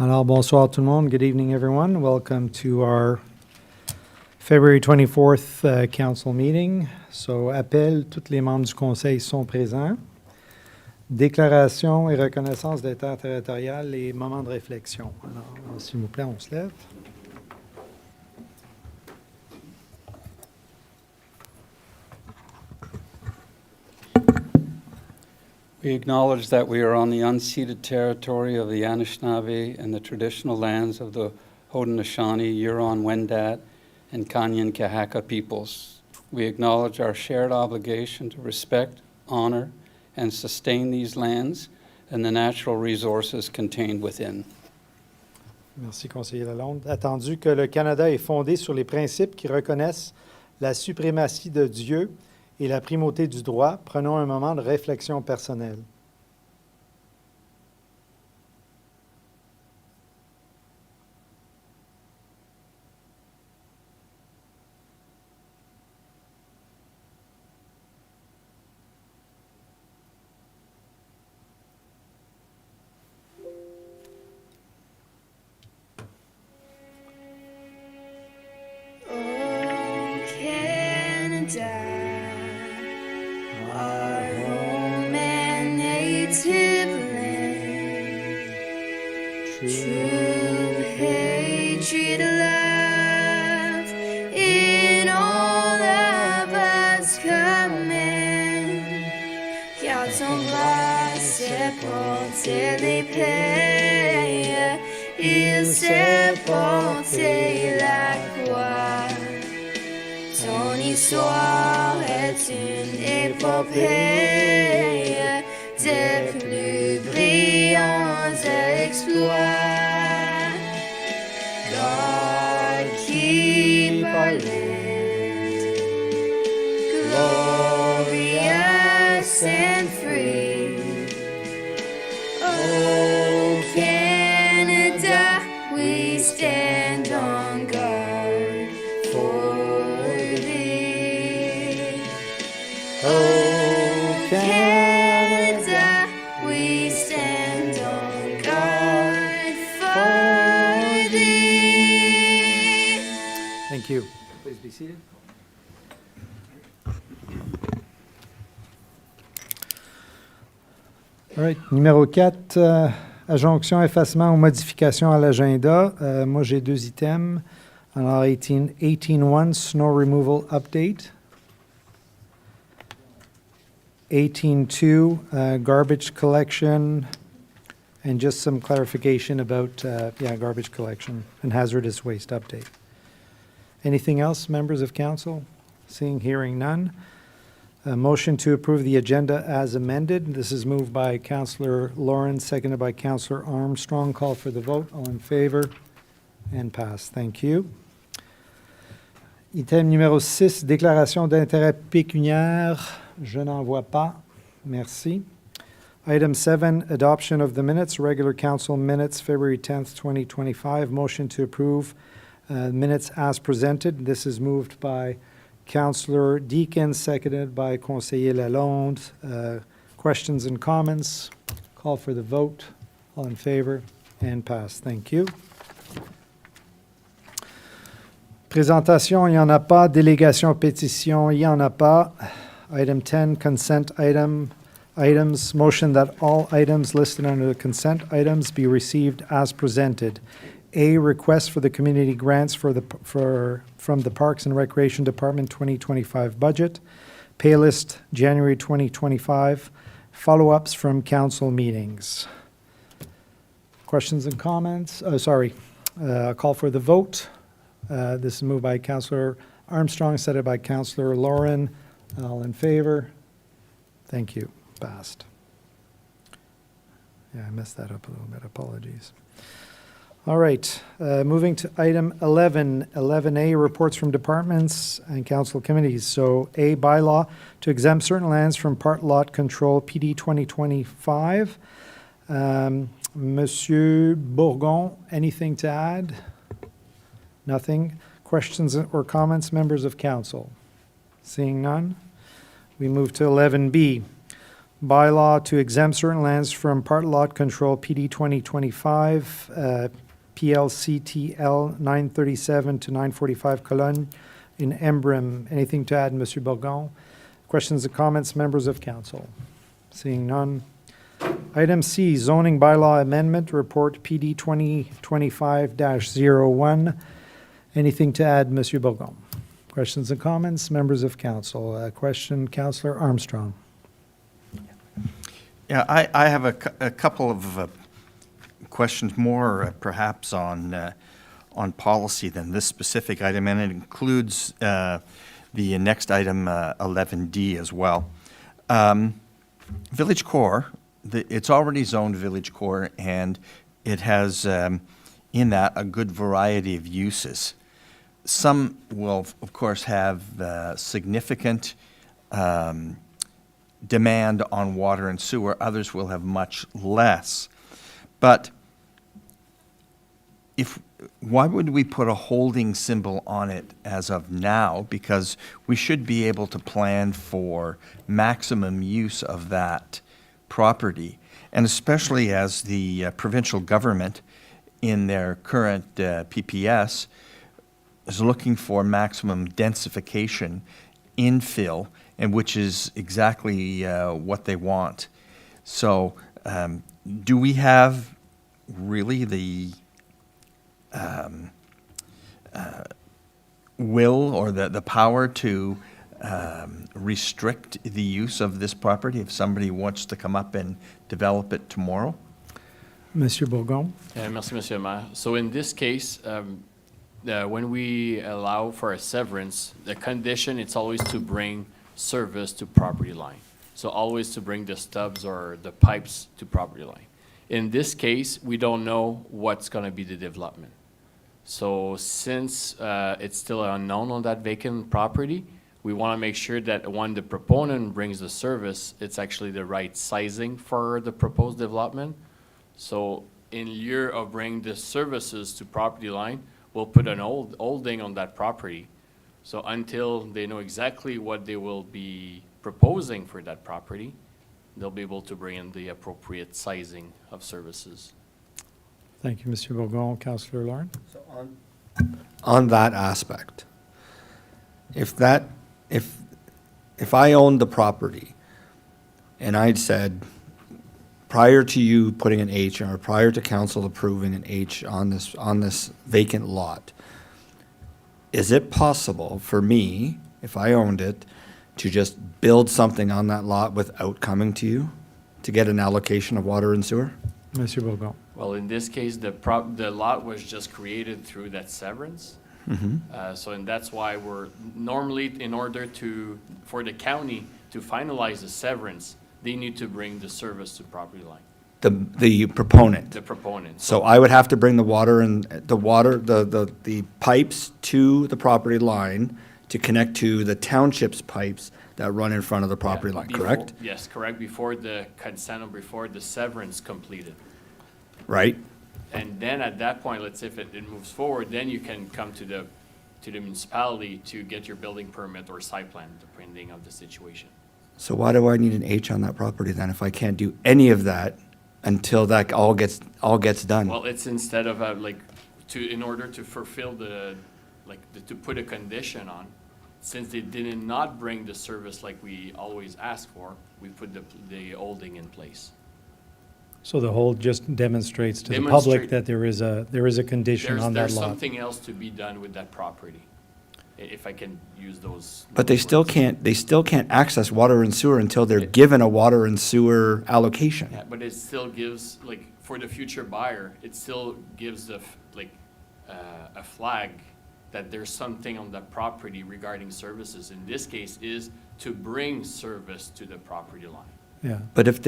Alors, bonsoir tout le monde. Good evening, everyone. Welcome to our February 24th council meeting. So, appel, tous les membres du conseil sont présents. Déclaration et reconnaissance des terres territoriales et moments de réflexion. Alors, s'il vous plaît, on se lève. We acknowledge that we are on the unceded territory of the Anishinaabe and the traditional lands of the Haudenosaunee, Huron-Wendat, and Kanyen-Kahaka peoples. We acknowledge our shared obligation to respect, honor, and sustain these lands and the natural resources contained within. Merci, conseiller Lalonde. Attendu que le Canada est fondé sur les principes qui reconnaissent la suprématie de Dieu et la primauté du droit, prenons un moment de réflexion personnelle. Thank you. Please be seated. All right. Numéro 4, adjonction, effacement ou modification à l'agenda. Moi, j'ai deux items. Alors, 18.1, snow removal update. 18.2, garbage collection, and just some clarification about, garbage collection and hazardous waste update. Anything else, members of council? Seeing, hearing none. A motion to approve the agenda as amended. This is moved by Councillor Lawrence, seconded by Councillor Armstrong. Call for the vote. All in favor? And pass. Thank you. Item numéro 6, déclaration d'intérêt pécuniaire. Je n'en vois pas. Merci. Item 7, adoption of the minutes, regular council minutes, February 10th, 2025. Motion to approve minutes as presented. This is moved by Councillor Deakin, seconded by Conseiller Lalonde. Questions and comments? Call for the vote. All in favor? And pass. Thank you. Présentation, il n'y en a pas. Délégation, pétition, il n'y en a pas. Item 10, consent items. Motion that all items listed under the consent items be received as presented. A, request for the community grants from the Parks and Recreation Department 2025 budget. Paylist, January 2025. Follow-ups from council meetings. Questions and comments? Call for the vote. This is moved by Councillor Armstrong, seconded by Councillor Lauren. All in favor? Thank you. Passed. Yeah, I messed that up a little bit. Apologies. All right. Moving to item 11. 11A, reports from departments and council committees. So A, bylaw to exempt certain lands from part lot control, PD 2025. Monsieur Bourgon, anything to add? Nothing. Questions or comments, members of council? Seeing none, we move to 11B. bylaw to exempt certain lands from part lot control, PD 2025, PLCTL 937 to 945 Cologne in Embrun. Anything to add, Monsieur Bourgon? Questions or comments, members of council? Seeing none. Item C, zoning bylaw amendment, report PD 2025-01. Anything to add, Monsieur Bourgon? Questions and comments, members of council? Question, Councillor Armstrong. Yeah, I have a couple of questions more perhaps on policy than this specific item, and it includes the next item, 11D as well. Village core, it's already zoned village core, and it has in that a good variety of uses. Some will, of course, have significant demand on water and sewer. Others will have much less. But why would we put a holding symbol on it as of now? Because we should be able to plan for maximum use of that property. And especially as the provincial government in their current PPS is looking for maximum densification, infill, and which is exactly what they want. So do we have really the will or the power to restrict the use of this property if somebody wants to come up and develop it tomorrow? Monsieur Bourgon? Merci, Monsieur le Maire. So in this case, when we allow for a severance, the condition, it's always to bring service to property line. So always to bring the stubs or the pipes to property line. In this case, we don't know what's going to be the development. So since it's still unknown on that vacant property, we want to make sure that when the proponent brings the service, it's actually the right sizing for the proposed development. So in lieu of bringing the services to property line, we'll put an holding on that property. So until they know exactly what they will be proposing for that property, they'll be able to bring in the appropriate sizing of services. Thank you, Monsieur Bourgon. Councillor Lauren? So on that aspect, if I owned the property and I'd said, prior to you putting an H or prior to council approving an H on this vacant lot, is it possible for me, if I owned it, to just build something on that lot without coming to you to get an allocation of water and sewer? Monsieur Bourgon? Well, in this case, the lot was just created through that severance. And that's why we're normally, in order for the county to finalize the severance, they need to bring the service to property line. The proponent. The proponent. So I would have to bring the pipes to the property line to connect to the township's pipes that run in front of the property line, correct? Yes, correct, before the consent or before the severance completed. Right? And then at that point, let's say if it moves forward, then you can come to the municipality to get your building permit or site plan, depending on the situation. So why do I need an H on that property then if I can't do any of that until that all gets done? Well, it's instead of in order to fulfill to put a condition on, since they did not bring the service like we always ask for, we put the holding in place. So the hold just demonstrates to the public that there is a condition on that There's lot. something else to be done with that property, if I can use those. But they still can't access water and sewer until they're given a water and sewer allocation. Yeah, but it still gives, for the future buyer, it still gives a flag that there's something on that property regarding services. In this case, is to bring service to the property line. Yeah. But if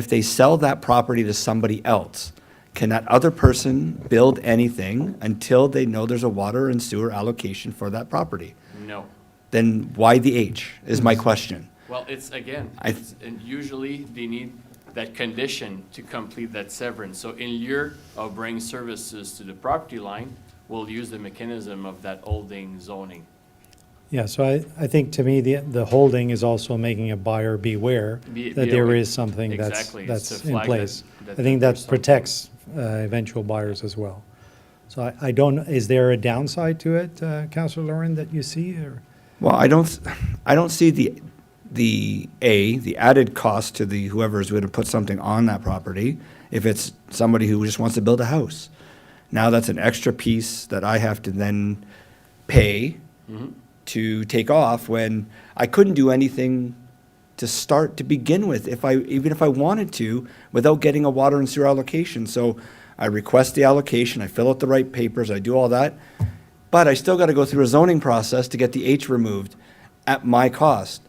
they sell that property to somebody else, can that other person build anything until they know there's a water and sewer allocation for that property? No. Then why the H is my question. Well, and usually they need that condition to complete that severance. So in lieu of bringing services to the property line, we'll use the mechanism of that holding zoning. Yeah, so I think to me, the holding is also making a buyer beware Be that there aware. is something Exactly, it's that's to in flag place. that I think there's that protects eventual buyers as well. So I don't, is there a downside to it, Councillor Lauren, that you see, or? Well, I don't see the added cost to the whoever's going to put something on that property if it's somebody who just wants to build a house. Now that's an extra piece that I have to then pay to take off when I couldn't do anything to start to begin with even if I wanted to without getting a water and sewer allocation. So I request the allocation, I fill out the right papers, I do all that, but I still got to go through a zoning process to get the H removed at my cost.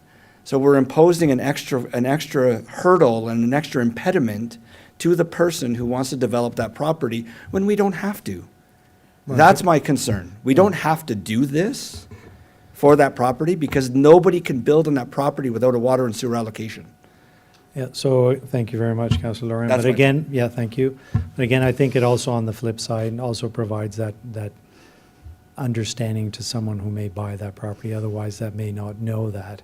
So we're imposing an extra hurdle and an extra impediment to the person who wants to develop that property when we don't have to. That's my concern. We don't have to do this for that property because nobody can build on that property without a water and sewer allocation. Yeah, so thank you very much, Councillor Lauren. That's But my- again, yeah, thank you. But again, I think it also on the flip side also provides that understanding to someone who may buy that property. Otherwise, that may not know that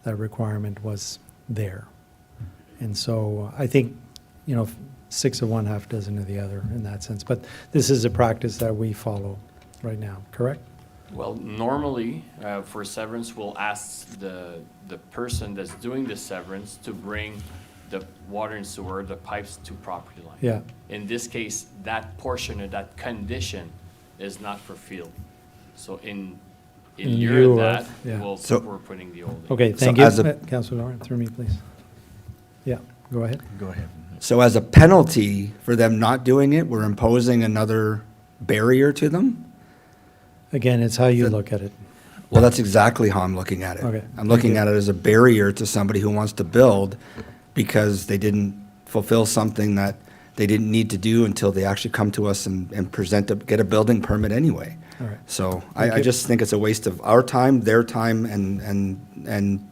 requirement was there. And so I think, you know, 6 of one, half dozen of the other in that sense. But this is a practice that we follow right now, correct? Well, normally, for severance, we'll ask the person that's doing the severance to bring the water and sewer, the pipes to property line. Yeah. In this case, that portion of that condition is not fulfilled. So in In lieu lieu of of, that, yeah. we're putting the old. Okay, So thank you. as a- Councillor Lauren, through me, please. Yeah, go ahead. Go ahead. So as a penalty for them not doing it, we're imposing another barrier to them? Again, it's how you look at it. Well, that's exactly how I'm looking at it. Okay, I'm looking thank at you. it as a barrier to somebody who wants to build because they didn't fulfill something that they didn't need to do until they actually come to us and get a building permit anyway. All right. So Thank I you. just think it's a waste of our time, their time, and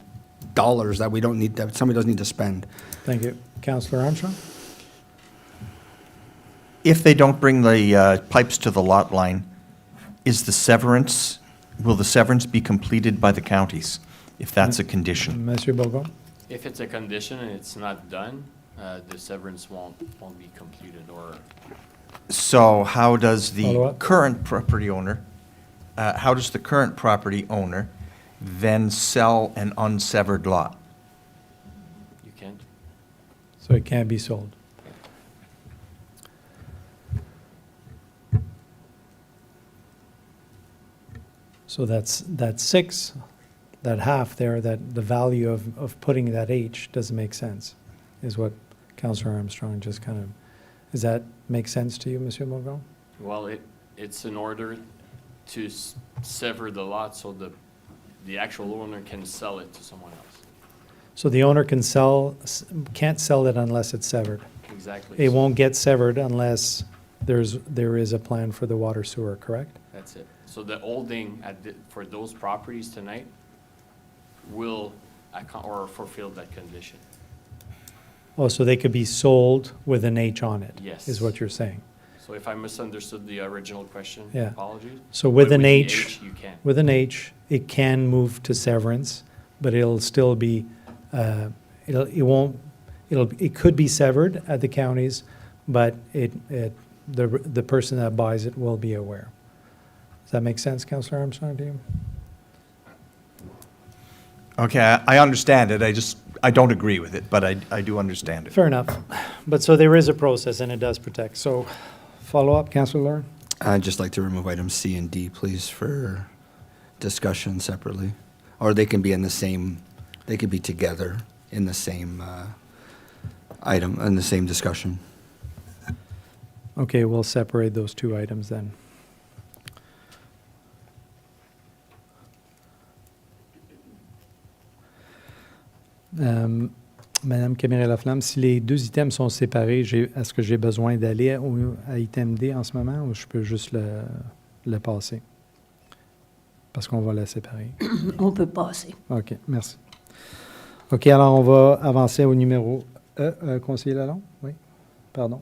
dollars that we don't need, that somebody doesn't need to spend. Thank you. Councillor Armstrong? If they don't bring the pipes to the lot line, will the severance be completed by the counties, if that's a condition? Monsieur Bourgon? If it's a condition and it's not done, the severance won't be completed or. So how does Follow the up? current property owner then sell an unsevered lot? You can't. So it can't be sold. So that's 6, that half there, that the value of putting that H doesn't make sense, is what Councillor Armstrong just kind of, does that make sense to you, Monsieur Morgan? Well, it's in order to sever the lot so the actual owner can sell it to someone else. So the owner can't sell it unless it's severed. Exactly. It So won't get severed unless there is a plan for the water sewer, correct? That's it. So the holding for those properties tonight will fulfill that condition. Oh, so they could be sold with an H on it? Yes. Is what you're saying? So if I misunderstood the original question, Yeah. apologies. So with But an the H, you can. with an H, it can move to severance, but it'll still be, it could be severed at the counties, but the person that buys it will be aware. Does that make sense, Councillor Armstrong, to you? Okay, I understand it, I don't agree with it, but I do understand it. Fair enough. But so there is a process and it does protect. So follow up, Councillor Lauren? I'd just like to remove items C and D, please, for discussion separately. Or they can be they could be together in the same item, in the same discussion. Okay, we'll separate those two items then. Madame Caméré-Laflamme, si les deux items sont séparés, est-ce que j'ai besoin d'aller à item D en ce moment ou je peux juste le passer? Parce qu'on va la séparer. On peut passer. OK, merci. OK, alors on va avancer au numéro E, conseiller Lalonde? Oui, pardon.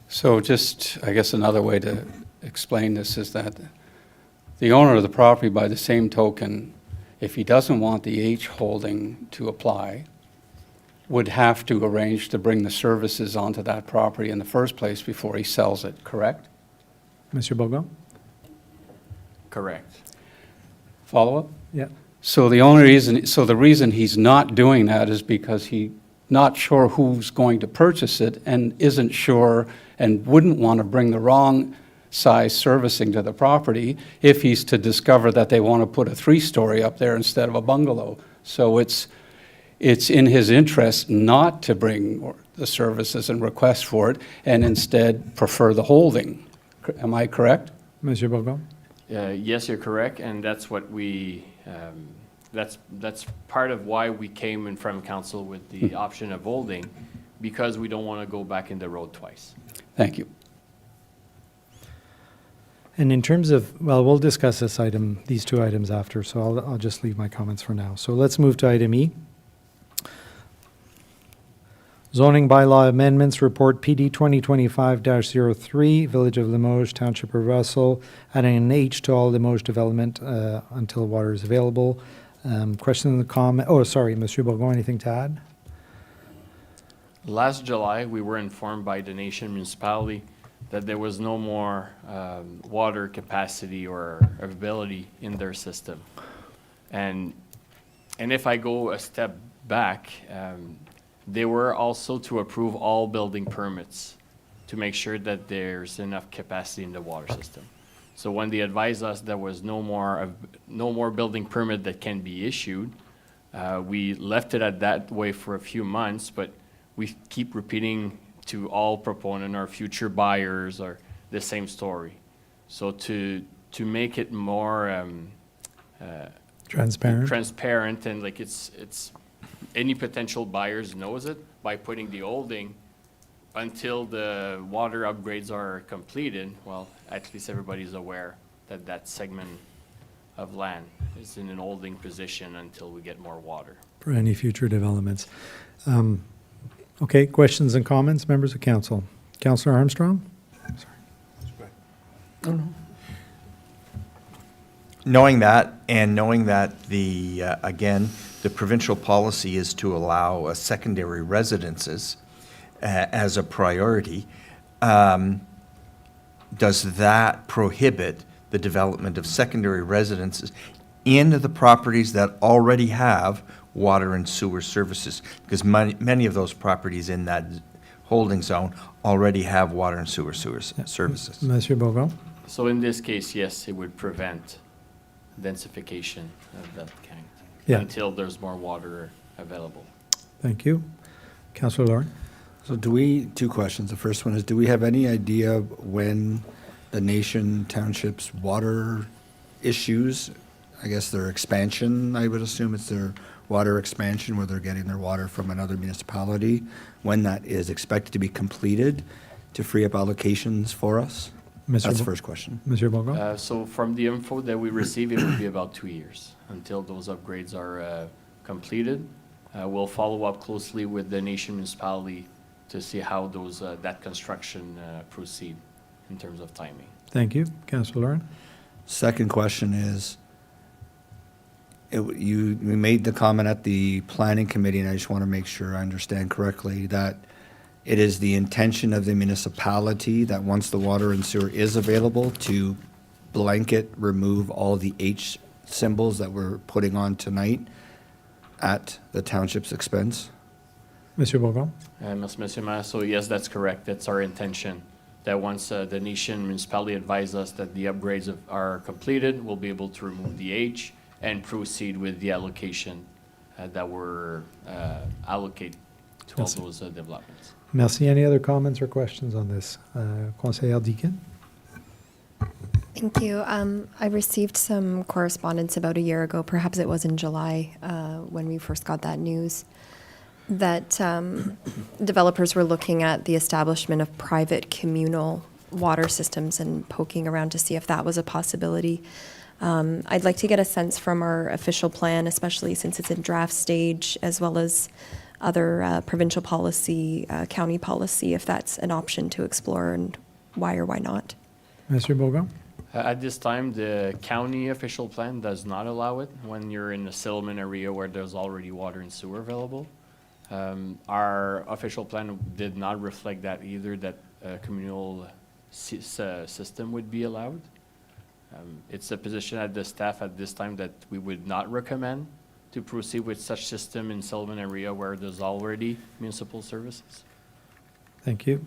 So just, I guess another way to explain this is that the owner of the property, by the same token, if he doesn't want the H holding to apply, would have to arrange to bring the services onto that property in the first place before he sells it, correct? Monsieur Bourgon? Correct. Follow up? Yeah. So the reason he's not doing that is because he's not sure who's going to purchase it and isn't sure and wouldn't want to bring the wrong size servicing to the property if he's to discover that they want to put a 3-story up there instead of a bungalow. So it's in his interest not to bring the services and request for it and instead prefer the holding. Am I correct? Monsieur Bourgon? Yes, you're correct, and that's what we, that's part of why we came in front of council with the option of holding, because we don't want to go back in the road twice. Thank you. And in terms of, well, we'll discuss these two items after, so I'll just leave my comments for now. So let's move to item E. Zoning bylaw amendments report PD 2025-03, Village of Limoges, Township of Russell, adding an H to all Limoges development until water is available. Question in the comment, oh, sorry, Monsieur Bourgon, anything to add? Last July, we were informed by the Nation municipality that there was no more water capacity or availability in their system. And if I go a step back, they were also to approve all building permits to make sure that there's enough capacity in the water system. So when they advised us there was no more building permit that can be issued, we left it at that way for a few months, but we keep repeating to all proponent or future buyers or the same story. So to make it more transparent and like it's any potential buyers knows it by putting the holding until the water upgrades are completed. Well, at least everybody's aware that that segment of land is in an holding position until we get more water. For any future developments. Okay, questions and comments, members of council? Councillor Armstrong? Knowing that, and knowing that again, the provincial policy is to allow secondary residences as a priority, does that prohibit the development of secondary residences into the properties that already have water and sewer services? Because many of those properties in that holding zone already have water and sewer services. Monsieur Bourgon? So in this case, yes, it would prevent densification of that kind until there's more water available. Thank you. Councillor Lauren? So two questions. The first one is, do we have any idea when the Nation Township's water issues, I guess their expansion, I would assume it's their water expansion where they're getting their water from another municipality, when that is expected to be completed to free up allocations for us? That's the first question. Monsieur Bourgon? So from the info that we receive, it would be about 2 years until those upgrades are completed. We'll follow up closely with the Nation municipality to see how that construction proceed in terms of timing. Thank you. Councillor Lauren? Second question is, we made the comment at the planning committee, and I just want to make sure I understand correctly, that it is the intention of the municipality that once the water and sewer is available to blanket remove all the H symbols that we're putting on tonight at the township's expense? Monsieur Bourgon? Monsieur Mayor, so yes, that's correct. That's our intention, that once the Nation municipality advised us that the upgrades are completed, we'll be able to remove the H and proceed with the allocation that were allocated to all those developments. Merci. Any other comments or questions on this? Conseillère Deakin? Thank you. I received some correspondence about a year ago, perhaps it was in July, when we first got that news, that developers were looking at the establishment of private communal water systems and poking around to see if that was a possibility. I'd like to get a sense from our official plan, especially since it's in draft stage, as well as other provincial policy, county policy, if that's an option to explore and why or why not. Monsieur Bourgon? At this time, the county official plan does not allow it when you're in a settlement area where there's already water and sewer available. Our official plan did not reflect that either, that a communal system would be allowed. It's a position at the staff at this time that we would not recommend to proceed with such system in settlement area where there's already municipal services. Thank you.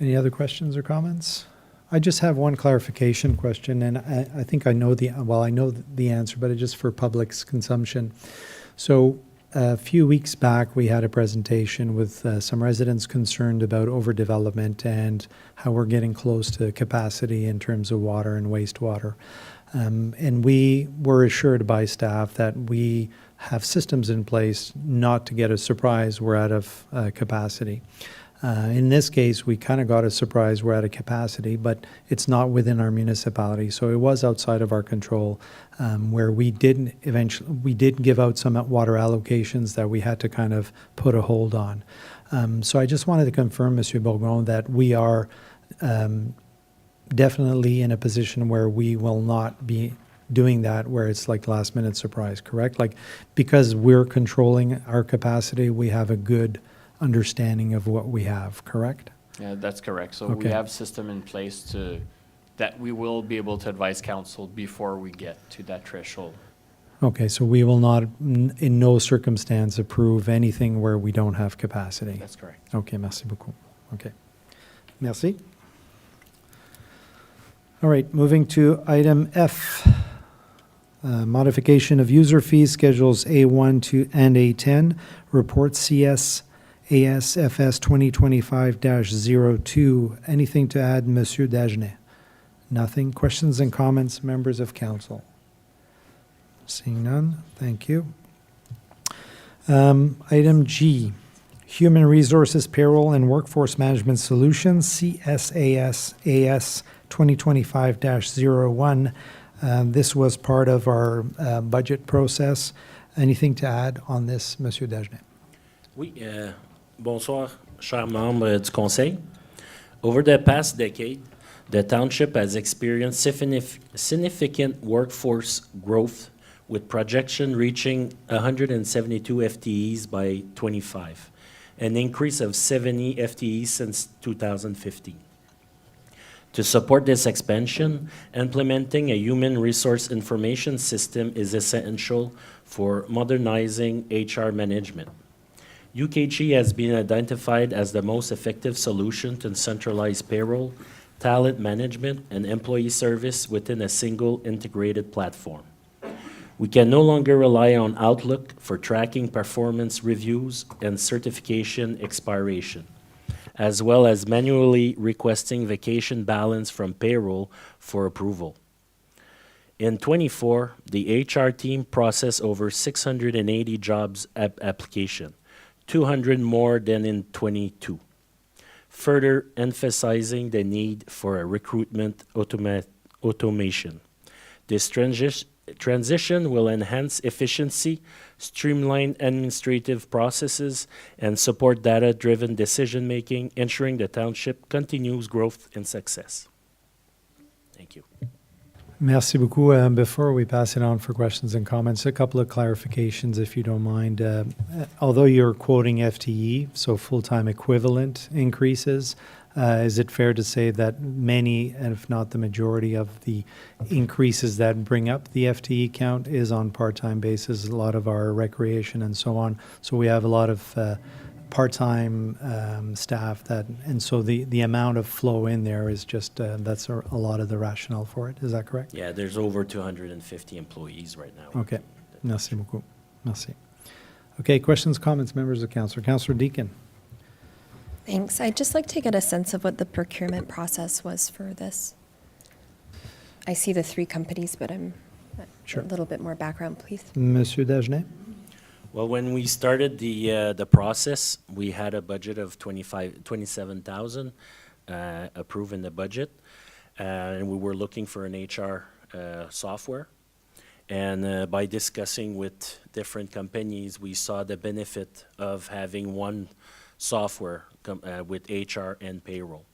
Any other questions or comments? I just have one clarification question, and I think I know I know the answer, but it's just for public's consumption. So a few weeks back, we had a presentation with some residents concerned about overdevelopment and how we're getting close to capacity in terms of water and wastewater. And we were assured by staff that we have systems in place not to get a surprise we're out of capacity. In this case, we kind of got a surprise we're out of capacity, but it's not within our municipality. So it was outside of our control, where we did give out some water allocations that we had to kind of put a hold on. So I just wanted to confirm, Monsieur Bourgon, that we are definitely in a position where we will not be doing that, where it's like last minute surprise, correct? Like, because we're controlling our capacity, we have a good understanding of what we have, correct? Yeah, that's correct. So Okay. we have system in place that we will be able to advise council before we get to that threshold. Okay, so we will not, in no circumstance, approve anything where we don't have capacity. That's correct. Okay, merci beaucoup. Okay. Merci. All right, moving to item F, modification of user fees schedules A1 and A10, report CS ASFS 2025-02. Anything to add, Monsieur Dagenet? Nothing. Questions and comments, members of council? Seeing none, thank you. Item G, Human Resources Payroll and Workforce Management Solutions, CSAS AS 2025-01. This was part of our budget process. Anything to add on this, Monsieur Dagenet? Oui, bonsoir, chers membres du Conseil. Over the past decade, the township has experienced significant workforce growth, with projection reaching 172 FTEs by 25, an increase of 70 FTEs since 2015. To support this expansion, implementing a human resource information system is essential for modernizing HR management. UKG has been identified as the most effective solution to centralize payroll, talent management, and employee service within a single integrated platform. We can no longer rely on Outlook for tracking performance reviews and certification expiration, as well as manually requesting vacation balance from payroll for approval. In 24, the HR team processed over 680 jobs application, 200 more than in 22, further emphasizing the need for a recruitment automation. This transition will enhance efficiency, streamline administrative processes, and support data-driven decision-making, ensuring the township continues growth and success. Thank you. Merci beaucoup. Before we pass it on for questions and comments, a couple of clarifications, if you don't mind. Although you're quoting FTE, so full-time equivalent increases, is it fair to say that many, and if not the majority, of the increases that bring up the FTE count is on part-time basis, a lot of our recreation and so on. So we have a lot of part-time staff and so the amount of flow in there is just, that's a lot of the rationale for it. Is that correct? Yeah, there's over 250 employees right now. Okay. Merci beaucoup. Merci. Okay, questions, comments, members of council. Councillor Deakin. Thanks. I'd just like to get a sense of what the procurement process was for this. I see the three companies, but I'm Sure. a little bit more background, please. Monsieur Dagenet? Well, when we started the process, we had a budget of 27,000 approved in the budget, and we were looking for an HR software. And by discussing with different companies, we saw the benefit of having one software with HR and payroll.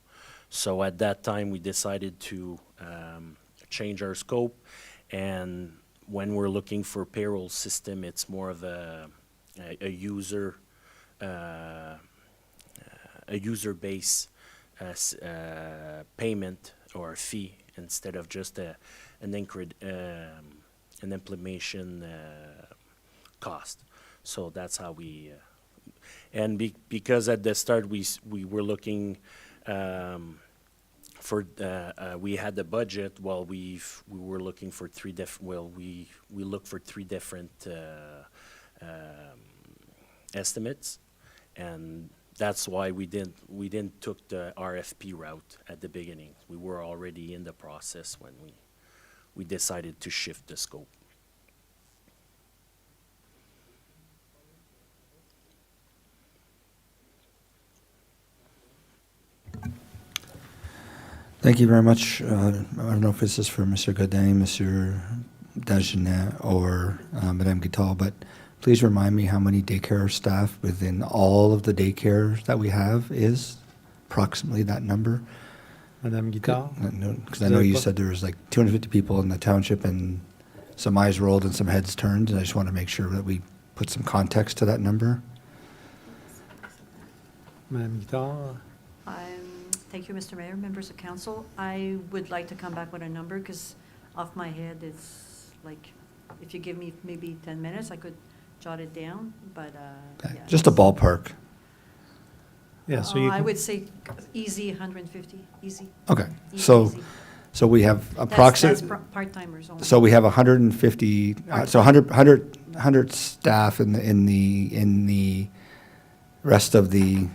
So at that time, we decided to change our scope, and when we're looking for payroll system, it's more of a user base payment or fee instead of just an implementation cost. So that's how we, because at the start we were looking for we had the budget. Well, we were looking for three different. Well, we looked for three different estimates, and that's why we didn't took the RFP route at the beginning. We were already in the process when we decided to shift the scope. Thank you very much. I don't know if this is for Mr. Godin, Mr. Dagenet, or Madame Guital, but please remind me how many daycare staff within all of the daycares that we have is approximately that number. Madame Guittard? Because I know you said there was like 250 people in the township and some eyes rolled and some heads turned, and I just want to make sure that we put some context to that number. Madame Guittard? Thank you, Mr. Mayor, members of council. I would like to come back with a number because off my head, it's like, if you give me maybe 10 minutes, I could jot it down, but Okay, yeah. just a ballpark. Yeah, so you I can, would say easy 150, easy. Okay, Easy, so easy. so we have That's approximately. part-timers only. So we have 150, so 100 staff in the rest of the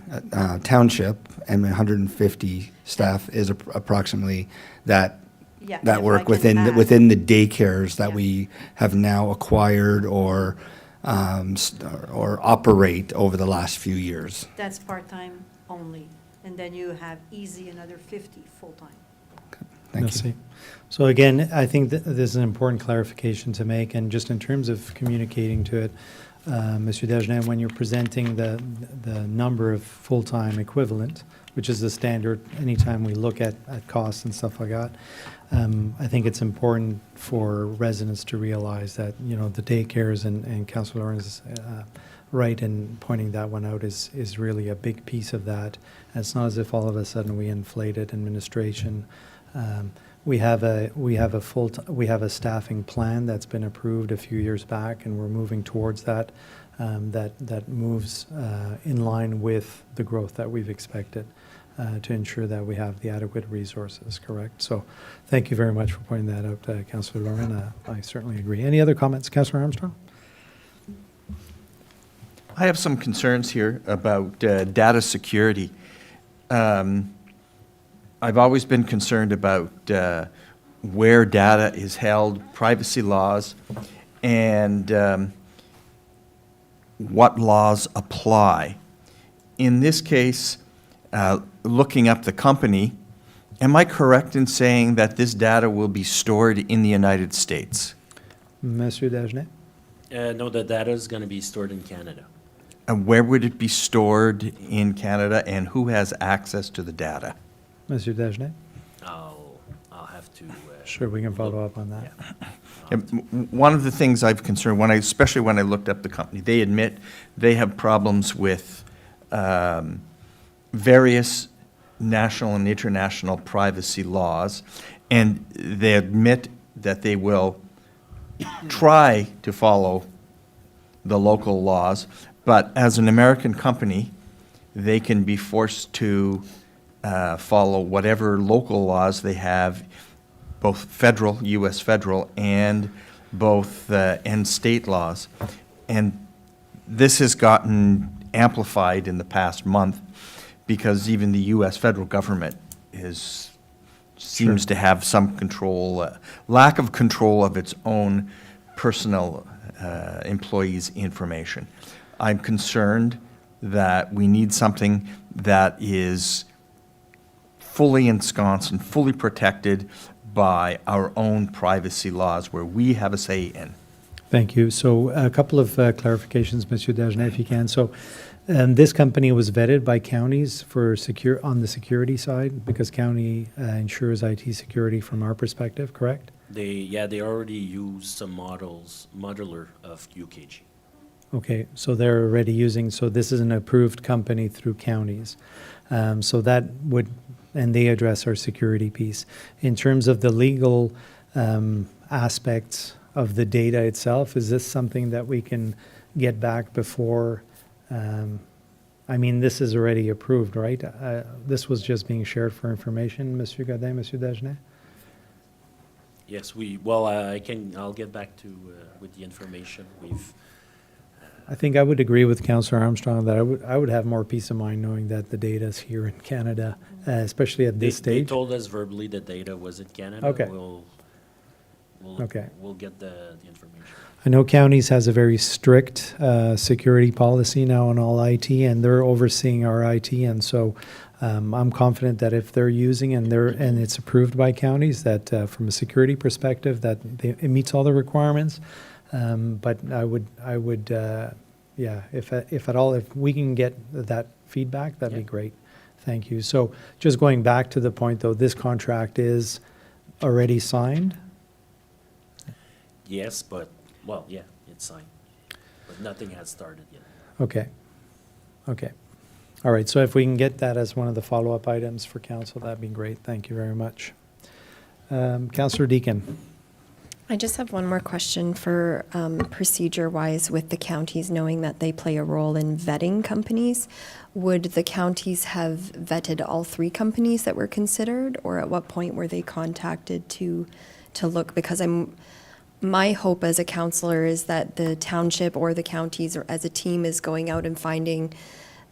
township, and 150 staff is approximately that Yeah, that if I work can within add. within the daycares that Yeah. we have now acquired or operate over the last few years. That's part-time only. And then you have easy another 50 full-time. Thank Merci. you. So again, I think that this is an important clarification to make, and just in terms of communicating to it, Monsieur Dagenet, when you're presenting the number of full-time equivalent, which is the standard anytime we look at costs and stuff like that, I think it's important for residents to realize that, you know, the daycares, and Councilor Lawrence is right in pointing that one out, is really a big piece of that. And it's not as if all of a sudden we inflated administration. We have a staffing plan that's been approved a few years back, and we're moving towards that. That moves in line with the growth that we've expected to ensure that we have the adequate resources. Correct. So, thank you very much for pointing that out, Councillor Lauren. I certainly agree. Any other comments, Councillor Armstrong? I have some concerns here about data security. I've always been concerned about where data is held, privacy laws, and what laws apply. In this case, looking up the company, am I correct in saying that this data will be stored in the United States? Monsieur Dagenet? No, the data is going to be stored in Canada. And where would it be stored in Canada, and who has access to the data? Monsieur Dagenet? I'll have to. Sure, we can follow up on that. One of the things I've concerned, especially when I looked up the company, they admit they have problems with various national and international privacy laws, and they admit that they will try to follow the local laws, but as an American company, they can be forced to follow whatever local laws they have, both federal, U.S. federal, and both and state laws. And this has gotten amplified in the past month because even the U.S. federal government seems to have some control, lack of control of its own personal employees' information. I'm concerned that we need something that is fully ensconced and fully protected by our own privacy laws where we have a say in. Thank you. So a couple of clarifications, Monsieur Dagenet, if you can. So And this company was vetted by counties for on the security side, because county ensures IT security from our perspective, correct? They already use some modular of UKG. Okay, so they're already using, so this is an approved company through counties. So that would, and they address our security piece. In terms of the legal aspects of the data itself, is this something that we can get back before? I mean, this is already approved, right? This was just being shared for information, Monsieur Godin, Monsieur Dagenet? Yes, I'll get back to, with the information. I think I would agree with Councillor Armstrong that I would have more peace of mind knowing that the data is here in Canada, especially at this They stage. told us verbally the data was in Canada. Okay. We'll get the information. I know counties has a very strict security policy now on all IT, and they're overseeing our IT, and so I'm confident that if they're using and it's approved by counties, that from a security perspective, that it meets all the requirements. But I would, yeah, if at all, if we can get that feedback, that'd be great. Thank you. So just going back to the point, though, this contract is already signed? Yes, but, yeah, it's signed, but nothing has started yet. Okay. Okay. All right, so if we can get that as one of the follow-up items for council, that'd be great. Thank you very much. Councillor Deakin. I just have one more question for procedure-wise with the counties, knowing that they play a role in vetting companies. Would the counties have vetted all 3 companies that were considered, or at what point were they contacted to look? Because my hope as a councillor is that the township or the counties or as a team is going out and finding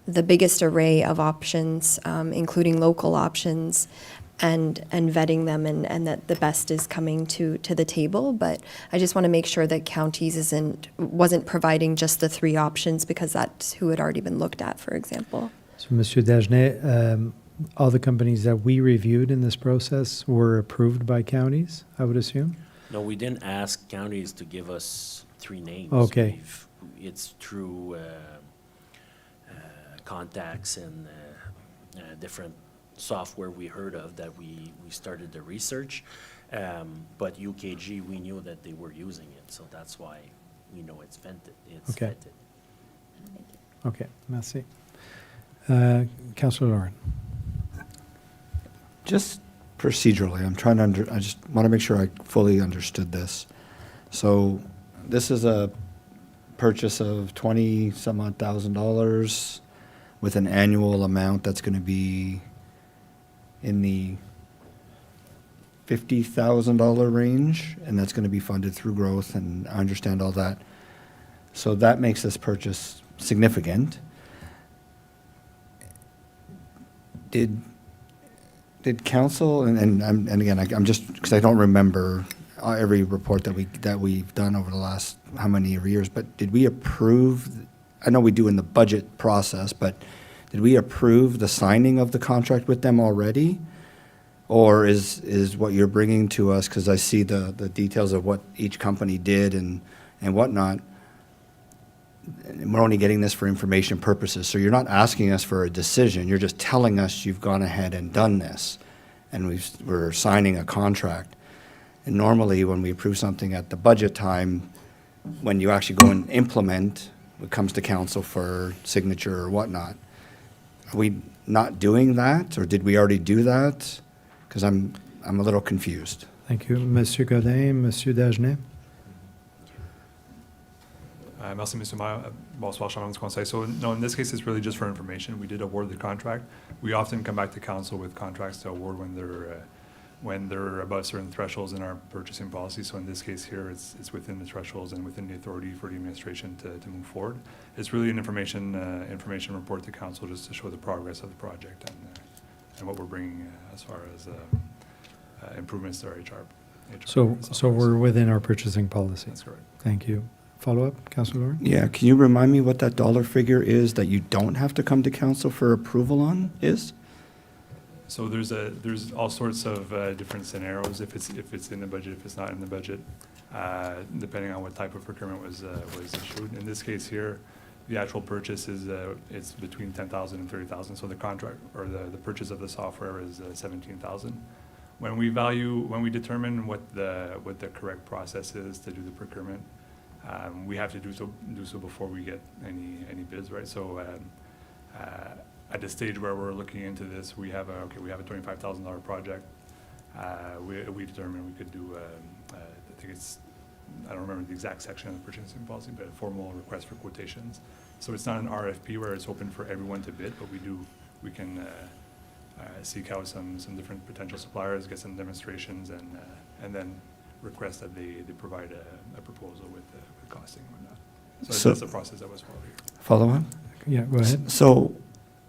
the biggest array of options, including local options, and vetting them, and that the best is coming to the table. But I just want to make sure that counties wasn't providing just the 3 options, because that's who had already been looked at, for example. So, Monsieur Dagenet, all the companies that we reviewed in this process were approved by counties, I would assume? No, we didn't ask counties to give us 3 names. Okay. It's through contacts and different software we heard of that we started the research. But UKG, we knew that they were using it, so that's why we know it's vented. It's Okay. vetted. Okay, merci. Councillor Lauren. Just procedurally, I just want to make sure I fully understood this. So this is a purchase of $20-some-odd thousand with an annual amount that's going to be in the $50,000 range, and that's going to be funded through growth, and I understand all that. So that makes this purchase significant. Did council, and again, I'm just, because I don't remember every report that we've done over the last how many years, but did we approve, I know we do in the budget process, but did we approve the signing of the contract with them already? Or is what you're bringing to us, because I see the details of what each company did and whatnot, and we're only getting this for information purposes, so you're not asking us for a decision, you're just telling us you've gone ahead and done this, and we're signing a contract. And normally, when we approve something at the budget time, when you actually go and implement, it comes to council for signature or whatnot. Are we not doing that, or did we already do that? Because I'm a little confused. Thank you. Monsieur Godin, Monsieur Dagenet. Merci, Mr. Mayor. Bonsoir, Chambre du Conseil. So, no, in this case, it's really just for information. We did award the contract. We often come back to council with contracts to award when they're above certain thresholds in our purchasing policy. So in this case here, it's within the thresholds and within the authority for the administration to move forward. It's really an information report to council just to show the progress of the project and what we're bringing as far as improvements to our HR. So we're within our purchasing policy. That's correct. Thank you. Follow-up, Councillor Lauren? Yeah, can you remind me what that dollar figure is that you don't have to come to council for approval on is? So there's all sorts of different scenarios, if it's in the budget, if it's not in the budget, depending on what type of procurement was issued. In this case here, The actual purchase is, it's between 10,000 and 30,000, so the contract, or the purchase of the software is 17,000. When we determine what the correct process is to do the procurement, we have to do so before we get any bids, right? So at the stage where we're looking into this, we have a $25,000 project. We determined we could do, I think it's, I don't remember the exact section of the purchasing policy, but a formal request for quotations. So it's not an RFP where it's open for everyone to bid, but we can seek out some different potential suppliers, get some demonstrations, and then request that they provide a proposal with costing and whatnot. So that's the process that was followed here. Follow on? Yeah, go ahead. So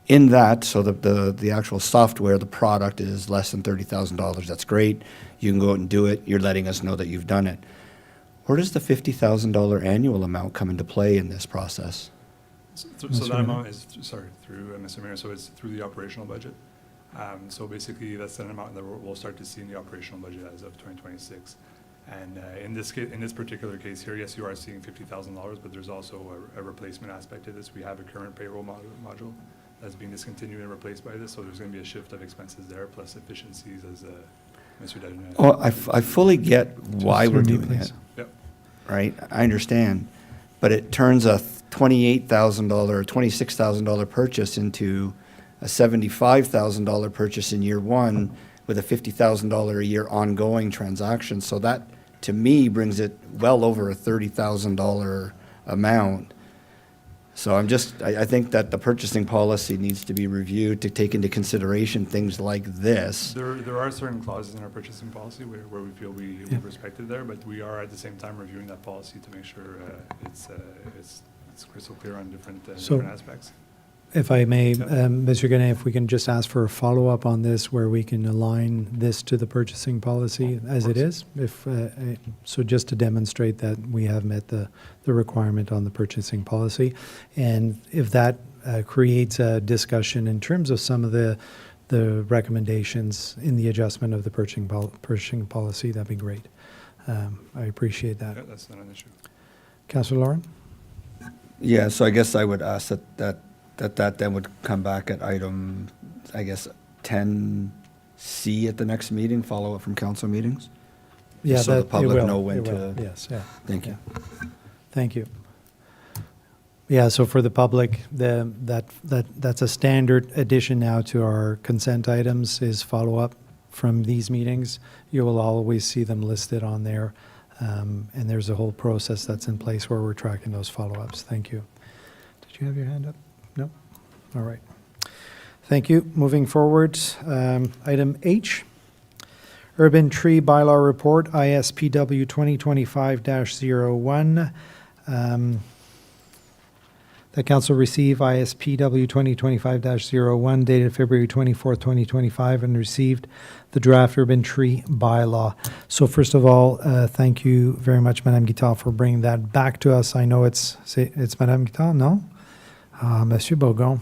in that, so the actual software, the product is less than $30,000. That's great. You can go out and do it. You're letting us know that you've done it. Where does the $50,000 annual amount come into play in this process? So that amount is, through Mr. Mayor, so it's through the operational budget. So basically, that's an amount that we'll start to see in the operational budget as of 2026. And in this particular case here, yes, you are seeing $50,000, but there's also a replacement aspect to this. We have a current payroll module that's being discontinued and replaced by this, so there's going to be a shift of expenses there, plus efficiencies, as Mr. Desjardins. Oh, I fully get why we're doing please. it, Yep. right? I understand. But it turns a $28,000 or $26,000 purchase into a $75,000 purchase in year one with a $50,000 a year ongoing transaction. So that, to me, brings it well over a $30,000 amount. So I think that the purchasing policy needs to be reviewed to take into consideration things like this. There are certain clauses in our purchasing policy where we feel we've respected there, but we are at the same time reviewing that policy to make sure it's crystal clear on different aspects. If I may, Mr. Gannett, if we can just ask for a follow-up on this where we can align this to the purchasing policy as it is, so just to demonstrate that we have met the requirement on the purchasing policy. And if that creates a discussion in terms of some of the recommendations in the adjustment of the purchasing policy, that'd be great. I appreciate that. Yeah, that's not an issue. Councillor Lauren? Yeah, so I guess I would ask that then would come back at item, I guess, 10C at the next meeting, follow up from council meetings? Yeah, So the that- it public will, know when it will. to- Yes, yeah. Thank you. Thank you. Yeah, so for the public, that's a standard addition now to our consent items is follow-up from these meetings. You will always see them listed on there. And there's a whole process that's in place where we're tracking those follow-ups. Thank you. Did you have your hand up? No? All right. Thank you. Moving forward, item H, Urban Tree Bylaw Report, ISPW 2025-01. That council receive ISPW 2025-01 dated February 24th, 2025, and received the draft urban tree bylaw. So first of all, thank you very much, Madame Guittard, for bringing that back to us. I know it's Madame Guittard, no? Monsieur Bourgon.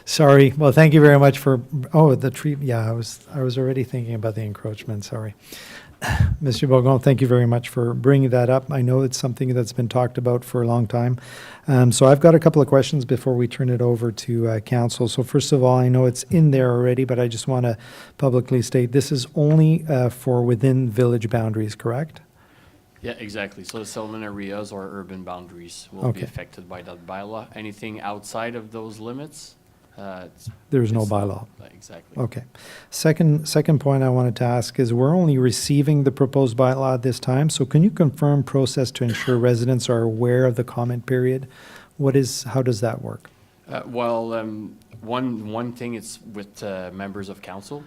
Sorry. Well, thank you very much for, the tree. Yeah, I was already thinking about the encroachment. Sorry. Monsieur Bourgon, thank you very much for bringing that up. I know it's something that's been talked about for a long time. So I've got a couple of questions before we turn it over to council. So first of all, I know it's in there already, but I just want to publicly state this is only for within village boundaries, correct? Yeah, exactly. So the settlement areas or urban boundaries will be Okay. affected by that bylaw. Anything outside of those limits, There's no it's- bylaw. Exactly. Okay. Second point I wanted to ask is we're only receiving the proposed bylaw at this time. So can you confirm process to ensure residents are aware of the comment period? How does that work? One thing is with members of council.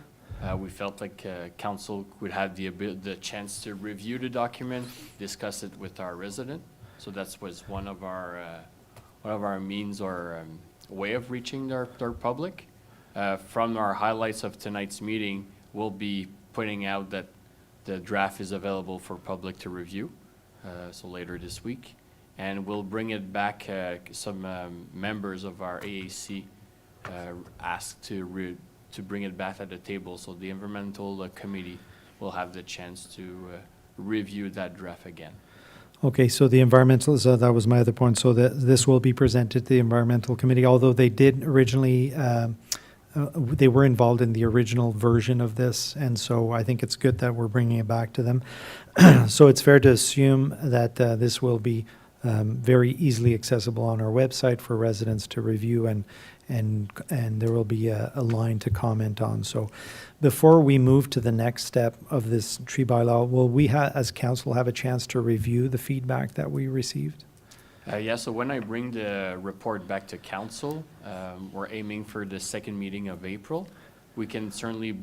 We felt like council would have the chance to review the document, discuss it with our resident. So that was one of our means or way of reaching our public. From our highlights of tonight's meeting, we'll be putting out that the draft is available for public to review, so later this week. And we'll bring it back, some members of our AAC asked to bring it back at the table, so the environmental committee will have the chance to review that draft again. Okay, so the environmental, so that was my other point. So this will be presented to the environmental committee, although they did originally, they were involved in the original version of this, and so I think it's good that we're bringing it back to them. So it's fair to assume that this will be very easily accessible on our website for residents to review, and there will be a line to comment on. So before we move to the next step of this tree bylaw, will we, as council, have a chance to review the feedback that we received? Yeah, so when I bring the report back to council, we're aiming for the second meeting of April. We can certainly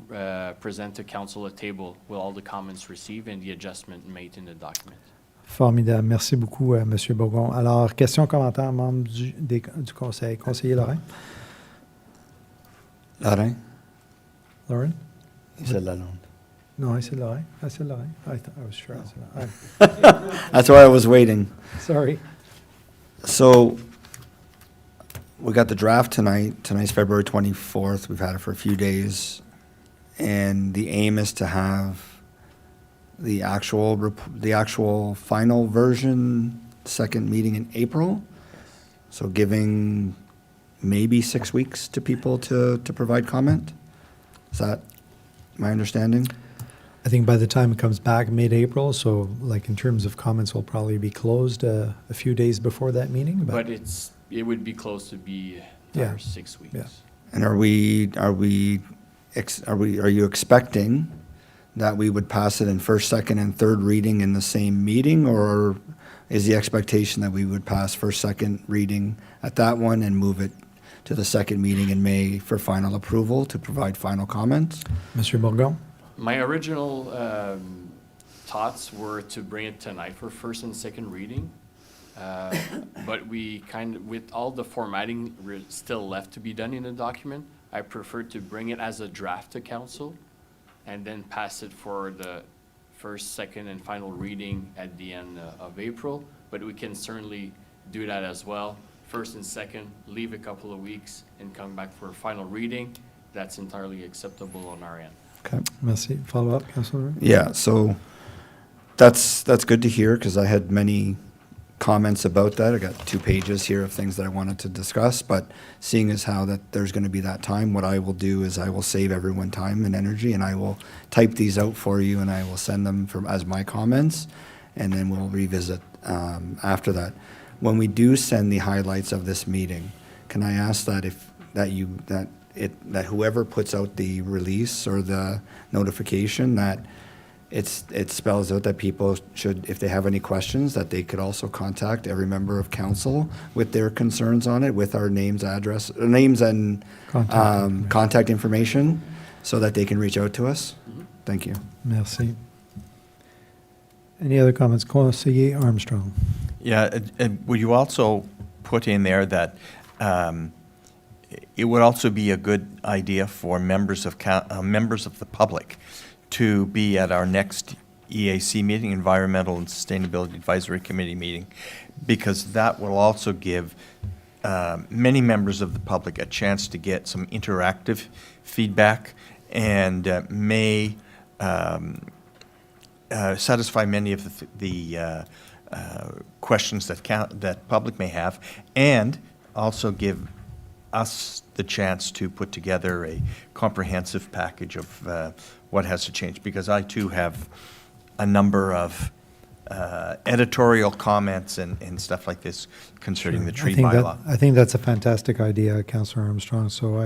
present to council a table with all the comments received and the adjustment made in the document. Formidable. Merci beaucoup, Monsieur Bourgon. Alors, questions, commentaires, membres du conseil. Conseiller Lorrain? Lorrain? Lauren? He said Lalonde. No, I said Lorrain. I said Lorrain. I was sure I said Lorrain. That's why I was waiting. Sorry. So we got the draft tonight. Tonight's February 24th. We've had it for a few days. And the aim is to have the actual final version, second meeting in April. So giving maybe 6 weeks to people to provide comment. Is that my understanding? I think by the time it comes back mid-April, so like in terms of comments, will probably be closed a few days before that meeting. But it would be close to be Yeah. 6 weeks. Yeah. And are you expecting that we would pass it in first, second, and third reading in the same meeting, or is the expectation that we would pass first, second reading at that one and move it to the second meeting in May for final approval to provide final comments? Monsieur Bourgon? My original thoughts were to bring it tonight for first and second reading. But with all the formatting still left to be done in the document, I prefer to bring it as a draft to council and then pass it for the first, second, and final reading at the end of April. But we can certainly do that as well. First and second, leave a couple of weeks and come back for a final reading. That's entirely acceptable on our end. Okay, merci. Follow up, Councilor? Yeah, so that's good to hear, because I had many comments about that. I got 2 pages here of things that I wanted to discuss, but seeing as how that there's going to be that time, what I will do is I will save everyone time and energy, and I will type these out for you, and I will send them as my comments, and then we'll revisit after that. When we do send the highlights of this meeting, can I ask that that whoever puts out the release or the notification, that it spells out that people should, if they have any questions, that they could also contact every member of council with their concerns on it, with our names and contact information, so that they can reach out to us? Thank you. Merci. Any other comments? Conseiller Armstrong? Yeah, would you also put in there that it would also be a good idea for members of the public to be at our next EAC meeting, Environmental and Sustainability Advisory Committee meeting, because that will also give many members of the public a chance to get some interactive feedback, and may satisfy many of the questions that public may have, and also give us the chance to put together a comprehensive package of what has to change, because I too have a number of editorial comments and stuff like this concerning the tree bylaw. I think that's a fantastic idea, Councillor Armstrong. So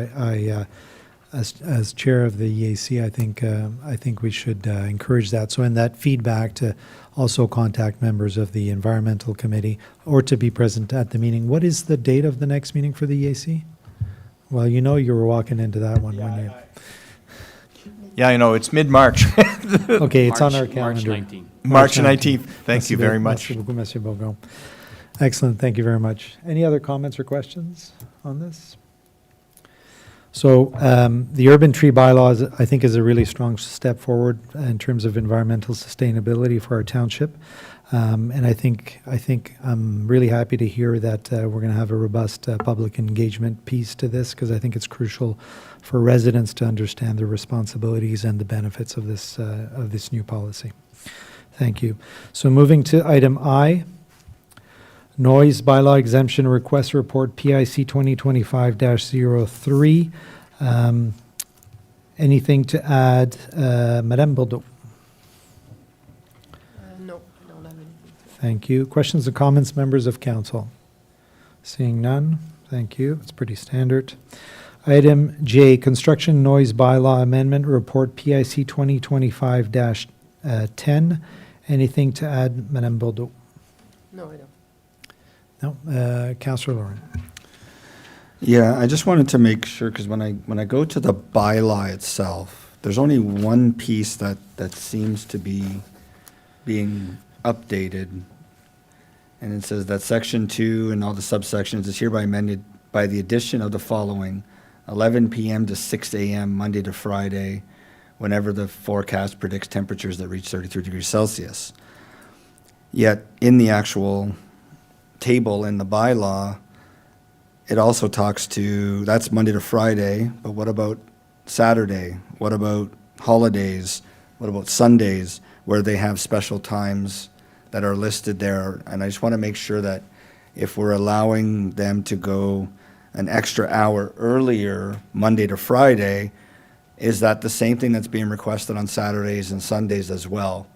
as chair of the EAC, I think we should encourage that. So in that feedback, to also contact members of the Environmental Committee or to be present at the meeting. What is the date of the next meeting for the EAC? Well, you were walking into that one, weren't you? Yeah, I know, it's mid-March. Okay, it's on our March calendar. 19th. March 19th. Thank you very much. Merci beaucoup, Monsieur Bourgon. Excellent, thank you very much. Any other comments or questions on this? So the urban tree bylaws, I think, is a really strong step forward in terms of environmental sustainability for our township. And I think I'm really happy to hear that we're going to have a robust public engagement piece to this, because I think it's crucial for residents to understand their responsibilities and the benefits of this new policy. Thank you. So moving to item I, Noise Bylaw Exemption Request Report, PIC 2025-03. Anything to add, Madame Bordeaux? No, I don't have anything. Thank you. Questions or comments, members of council? Seeing none, thank you. It's pretty standard. Item J, Construction Noise Bylaw Amendment Report, PIC 2025-10. Anything to add, Madame Bordeaux? No, I don't. No. Councillor Lauren? Yeah, I just wanted to make sure, because when I go to the bylaw itself, there's only one piece that seems to be being updated. And it says that section 2 and all the subsections is hereby amended by the addition of the following: 11 p.m. to 6 a.m., Monday to Friday, whenever the forecast predicts temperatures that reach 33 degrees Celsius. Yet, in the actual table in the bylaw, it also talks to, that's Monday to Friday, but what about Saturday? What about holidays? What about Sundays, where they have special times that are listed there? And I just want to make sure that if we're allowing them to go an extra hour earlier, Monday to Friday, is that the same thing that's being requested on Saturdays and Sundays as well?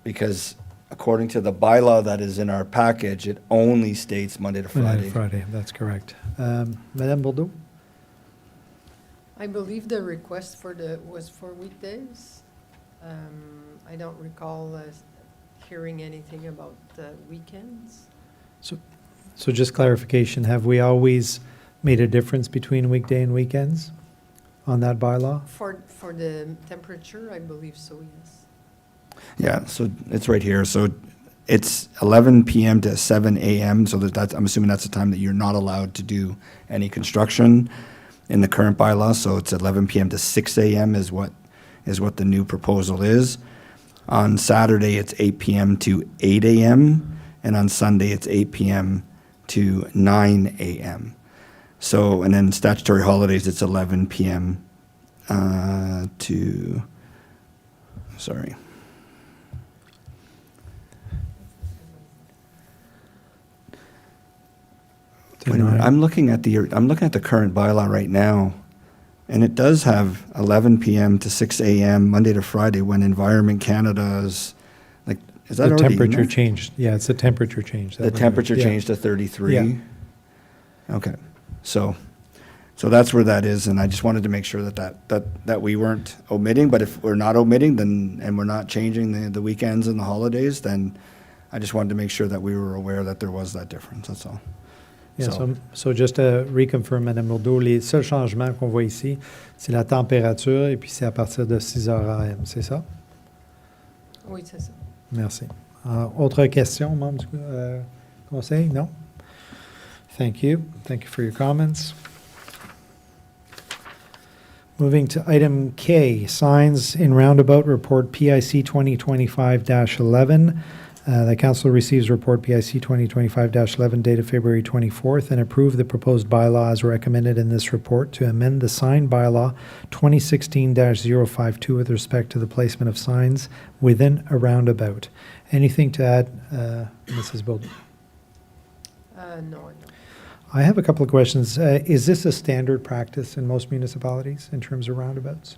Because according to the bylaw that is in our package, it only states Monday to Friday. Friday, that's correct. Madame Bordeaux? I believe the request was for weekdays. I don't recall hearing anything about weekends. So just clarification, have we always made a difference between weekday and weekends on that bylaw? For the temperature, I believe so, yes. Yeah, so it's right here. So it's 11 p.m. to 7 a.m. So that's, I'm assuming that's the time that you're not allowed to do any construction in the current bylaw. So it's 11 p.m. to 6 a.m. is what the new proposal is. On Saturday, it's 8 p.m. to 8 a.m. And on Sunday, it's 8 p.m. to 9 a.m. So, and then statutory holidays, it's 11 p.m. to, sorry. Wait a minute, I'm looking at the current bylaw right now, and it does have 11 p.m. to 6 a.m. Monday to Friday when Environment Canada is, like, is that The already in temperature there? changed, yeah, it's a temperature change. The temperature changed to 33? Yeah. Okay, so that's where that is, and I just wanted to make sure that we weren't omitting, but if we're not omitting, then, and we're not changing the weekends and the holidays, then I just wanted to make sure that we were aware that there was that difference, that's all. Yeah, so just to reconfirm, Madame Lourdeau, les seuls changements qu'on voit ici, c'est la température et puis c'est à partir de 6 heures AM, c'est ça? Oui, c'est ça. Merci. Autre question, membres du conseil? Non? Thank you. Thank you for your comments. Moving to item K, Signs in Roundabout Report PIC 2025-11. The council receives report PIC 2025-11 dated February 24th and approve the proposed bylaw as recommended in this report to amend the sign bylaw 2016-052 with respect to the placement of signs within a roundabout. Anything to add, Mrs. Bolden? No, I don't. I have a couple of questions. Is this a standard practice in most municipalities in terms of roundabouts?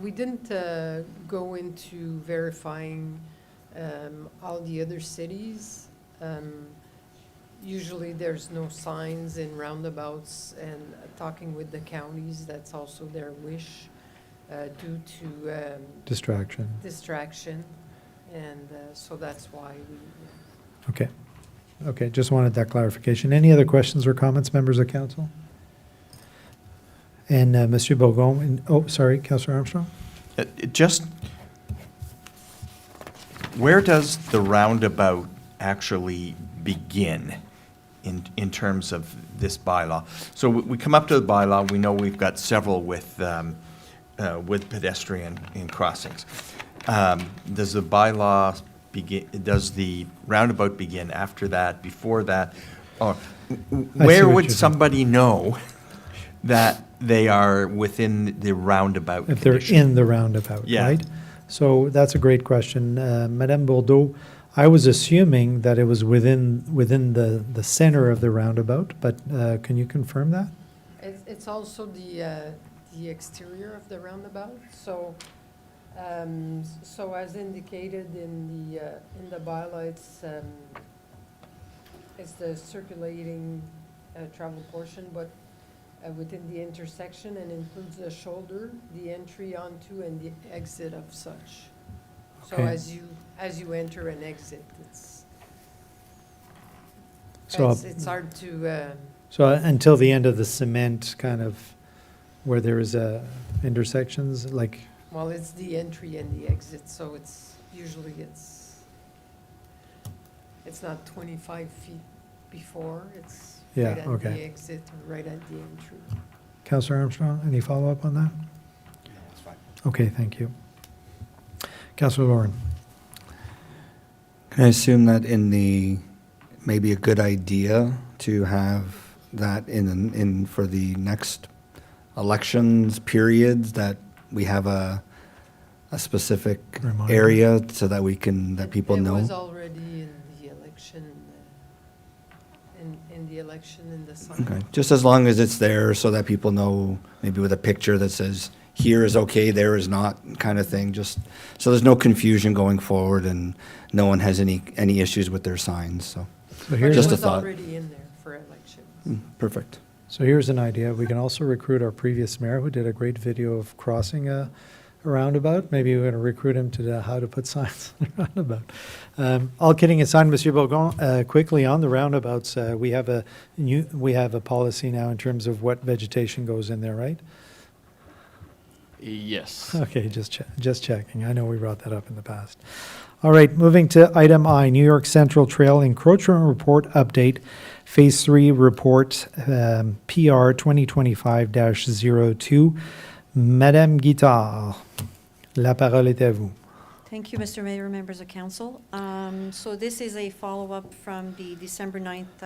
We didn't go into verifying all the other cities. Usually there's no signs in roundabouts, and talking with the counties, that's also their wish due to Distraction. distraction. And so that's why we... Okay. Okay, just wanted that clarification. Any other questions or comments, members of council? And Monsieur Bourgon, oh, sorry, Councillor Armstrong? Where does the roundabout actually begin in terms of this bylaw? So we come up to the bylaw, we know we've got several with pedestrian in crossings. Does the bylaw begin, does the roundabout begin after that, before that? Or where what would you're saying. somebody know that they are within the roundabout If they're condition. in the roundabout, Yeah. right? So that's a great question. Madame Bordeaux, I was assuming that it was within the center of the roundabout, but can you confirm that? It's also the exterior of the roundabout, so, so as indicated in the bylaw, it's the circulating travel portion, but within the intersection, and includes the shoulder, the entry onto and the exit of such. So Okay. as you enter and exit, So, it's hard to, so until the end of the cement, kind of where there is intersections, like, well, it's the entry and the exit, so usually it's not 25 feet before, it's Yeah, right at okay. the exit or right at the entry. Councillor Armstrong, any follow-up on that? No, it's fine. Okay, thank you. Councillor Lauren? Can I assume that maybe a good idea to have that for the next elections periods, that we have a specific Reminder. area so that that people know? It was already in the election, in the election in the summer. Okay, just as long as it's there so that people know, maybe with a picture that says, here is okay, there is not, kind of thing, just so there's no confusion going forward and no one has any issues with their signs, so. So But here's, Just it a was thought. already in there for elections. Perfect. so here's an idea. We can also recruit our previous mayor who did a great video of crossing a roundabout. Maybe we're going to recruit him to how to put signs on the roundabout. All kidding aside, Monsieur Bourgon, quickly on the roundabouts, we have a policy now in terms of what vegetation goes in there, right? Yes. Okay, just checking. I know we brought that up in the past. All right, moving to item I, New York Central Trail Encroachment Report Update, Phase 3 Report, PR 2025-02. Madame Guittard, la parole est à vous. Thank you, Mr. Mayor, members of council. So this is a follow-up from the December 9th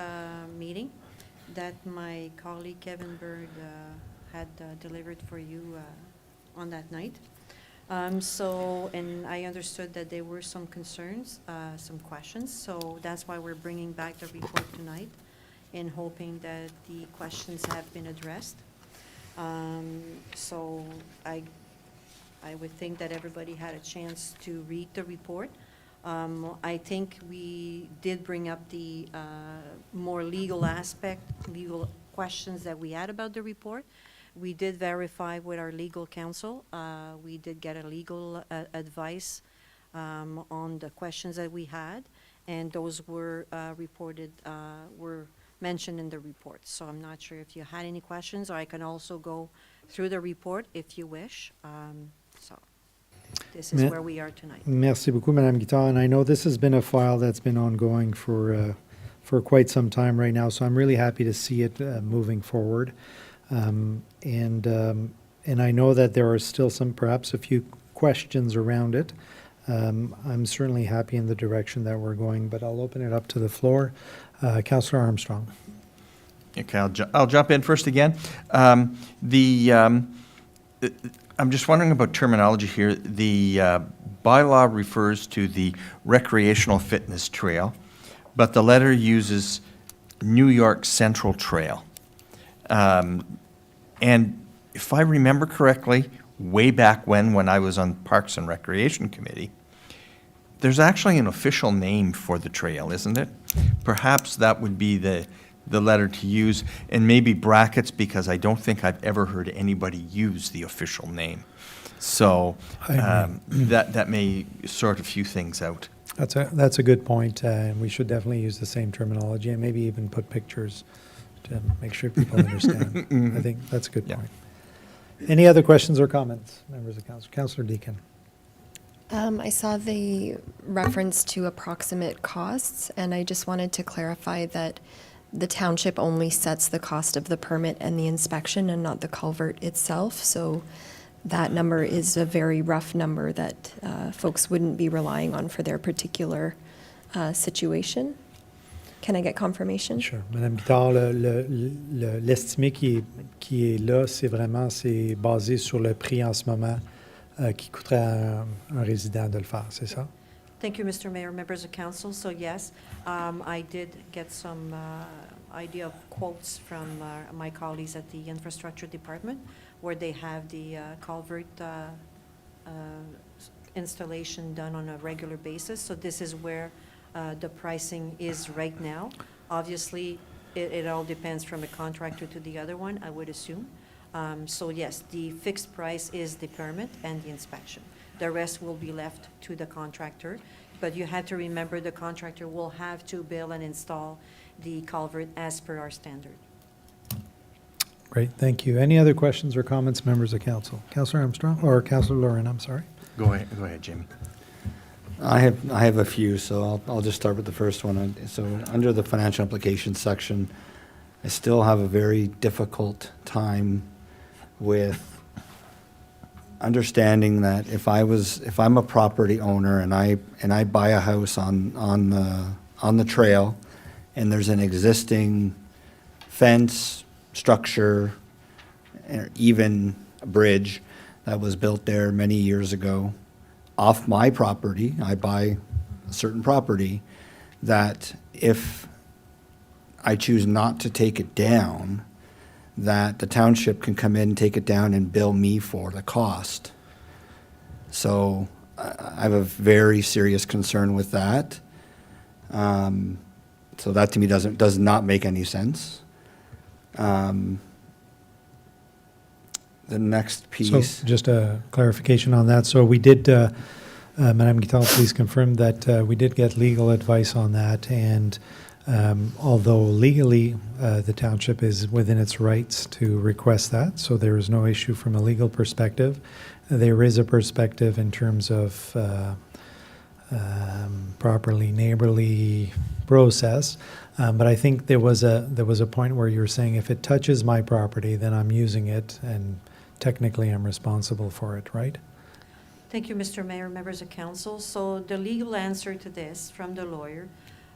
meeting that my colleague Kevin Bird had delivered for you on that night. And I understood that there were some concerns, some questions, so that's why we're bringing back the report tonight and hoping that the questions have been addressed. So I would think that everybody had a chance to read the report. I think we did bring up the more legal questions that we had about the report. We did verify with our legal counsel. We did get a legal advice on the questions that we had, and those were were mentioned in the report. So I'm not sure if you had any questions, or I can also go through the report if you wish. So this is where we are tonight. Merci beaucoup, Madame Guittard. And I know this has been a file that's been ongoing for quite some time right now, so I'm really happy to see it moving forward. And I know that there are still perhaps a few questions around it. I'm certainly happy in the direction that we're going, but I'll open it up to the floor. Councillor Armstrong. Okay, I'll jump in first again. I'm just wondering about terminology here. The bylaw refers to the recreational fitness trail, but the letter uses New York Central Trail. And if I remember correctly, way back when I was on Parks and Recreation Committee, there's actually an official name for the trail, isn't it? Perhaps that would be the letter to use, and maybe brackets, because I don't think I've ever heard anybody use the official name. So that may sort a few things out. That's a good point, and we should definitely use the same terminology and maybe even put pictures to make sure people understand. I think that's a good Yeah. point. Any other questions or comments, members of council? Councillor Deakin. I saw the reference to approximate costs, and I just wanted to clarify that the township only sets the cost of the permit and the inspection and not the culvert itself. So that number is a very rough number that folks wouldn't be relying on for their particular situation. Can I get confirmation? Sure. Madame Guittard, l'estimé qui est là, c'est basé sur le prix en ce moment qui coûterait à un résident de le faire, c'est ça? Thank you, Mr. Mayor, members of council. So yes, I did get some idea of quotes from my colleagues at the infrastructure department, where they have the culvert installation done on a regular basis. So this is where the pricing is right now. Obviously, it all depends from a contractor to the other one, I would assume. So yes, the fixed price is the permit and the inspection. The rest will be left to the contractor. But you have to remember the contractor will have to build and install the culvert as per our standard. Great, thank you. Any other questions or comments, members of council? Councillor Armstrong, or Councillor Lauren, I'm sorry. Go ahead, Jamie. I have a few, so I'll just start with the first one. So under the financial implications section, I still have a very difficult time with understanding that if I'm a property owner and I buy a house on the trail, and there's an existing fence, structure, or even a bridge that was built there many years ago, off my property, I buy a certain property, that if I choose not to take it down, that the township can come in, take it down, and bill me for the cost. So I have a very serious concern with that. So that to me does not make any sense. The next piece. So just a clarification on that. So we did, Madame Guittard, please confirm that we did get legal advice on that. And although legally the township is within its rights to request that, so there is no issue from a legal perspective, there is a perspective in terms of properly neighborly process. But I think there was a point where you were saying if it touches my property, then I'm using it and technically I'm responsible for it, right? Thank you, Mr. Mayor, members of council. So the legal answer to this from the lawyer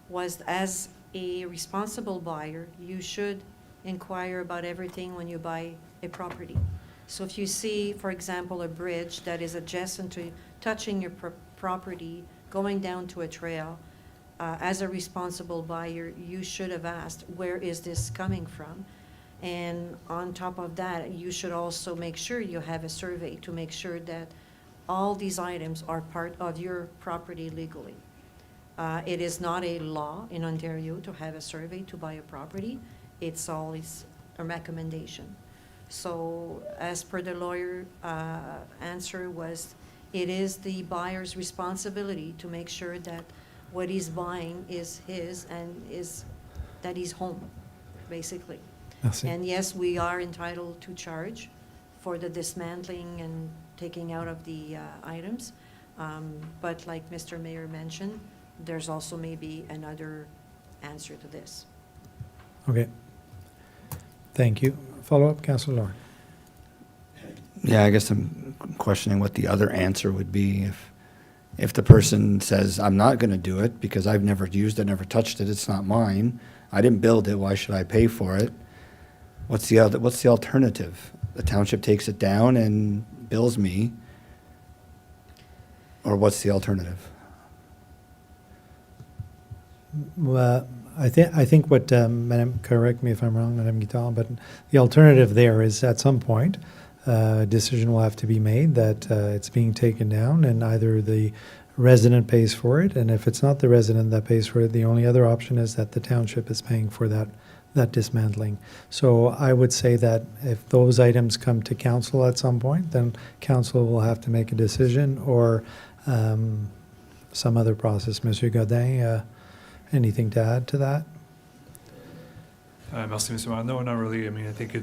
was, as a responsible buyer, you should inquire about everything when you buy a property. So if you see, for example, a bridge that is adjacent to touching your property, going down to a trail, as a responsible buyer, you should have asked, where is this coming from? And on top of that, you should also make sure you have a survey to make sure that all these items are part of your property legally. It is not a law in Ontario to have a survey to buy a property. It's always a recommendation. So as per the lawyer answer was, it is the buyer's responsibility to make sure that what he's buying is his and that he's home, basically. Merci. And yes, we are entitled to charge for the dismantling and taking out of the items. But like Mr. Mayor mentioned, there's also maybe another answer to this. Okay. Thank you. Follow-up, Councillor Lauren. Yeah, I guess I'm questioning what the other answer would be if the person says, I'm not going to do it because I've never used it, never touched it, it's not mine, I didn't build it, why should I pay for it? What's the alternative? The township takes it down and bills me, or what's the alternative? Well, I think what, Madame, correct me if I'm wrong, Madame Guittard, but the alternative there is at some point, a decision will have to be made that it's being taken down and either the resident pays for it, and if it's not the resident that pays for it, the only other option is that the township is paying for that dismantling. So I would say that if those items come to council at some point, then council will have to make a decision or some other process. Monsieur Godin, anything to add to that? Merci, Mr. Mayor. No, not really. I mean, I think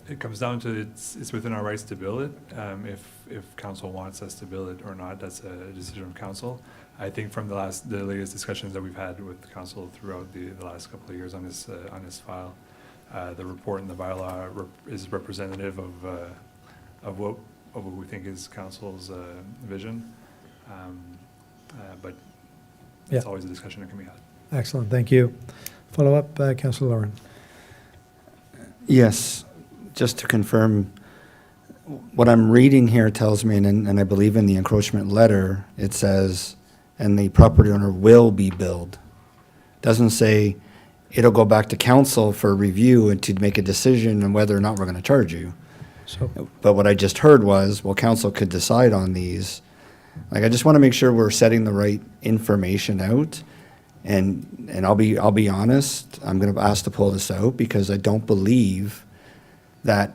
it comes down to it's within our rights to bill it. If council wants us to bill it or not, that's a decision of council. I think from the latest discussions that we've had with council throughout the last couple of years on this file, the report and the bylaw is representative of what we think is council's vision. But it's always a discussion that can be had. Excellent, thank you. Follow-up, Councillor Lauren. Yes, just to confirm, what I'm reading here tells me, and I believe in the encroachment letter, it says, and the property owner will be billed. Doesn't say it'll go back to council for review and to make a decision on whether or not we're going to charge you. So, But what I just heard was, well, council could decide on these. Like, I just want to make sure we're setting the right information out. And I'll be honest, I'm going to ask to pull this out because I don't believe that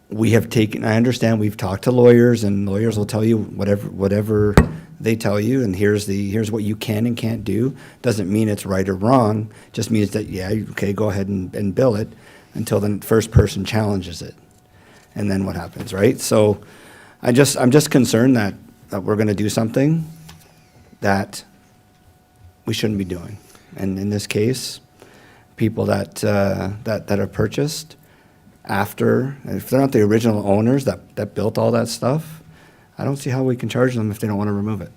we have taken, I understand we've talked to lawyers and lawyers will tell you whatever they tell you, and here's what you can and can't do. Doesn't mean it's right or wrong, just means that, yeah, okay, go ahead and bill it until the first person challenges it. And then what happens, right? So I'm just concerned that we're going to do something that we shouldn't be doing. And in this case, people that have purchased after, if they're not the original owners that built all that stuff, I don't see how we can charge them if they don't want to remove it.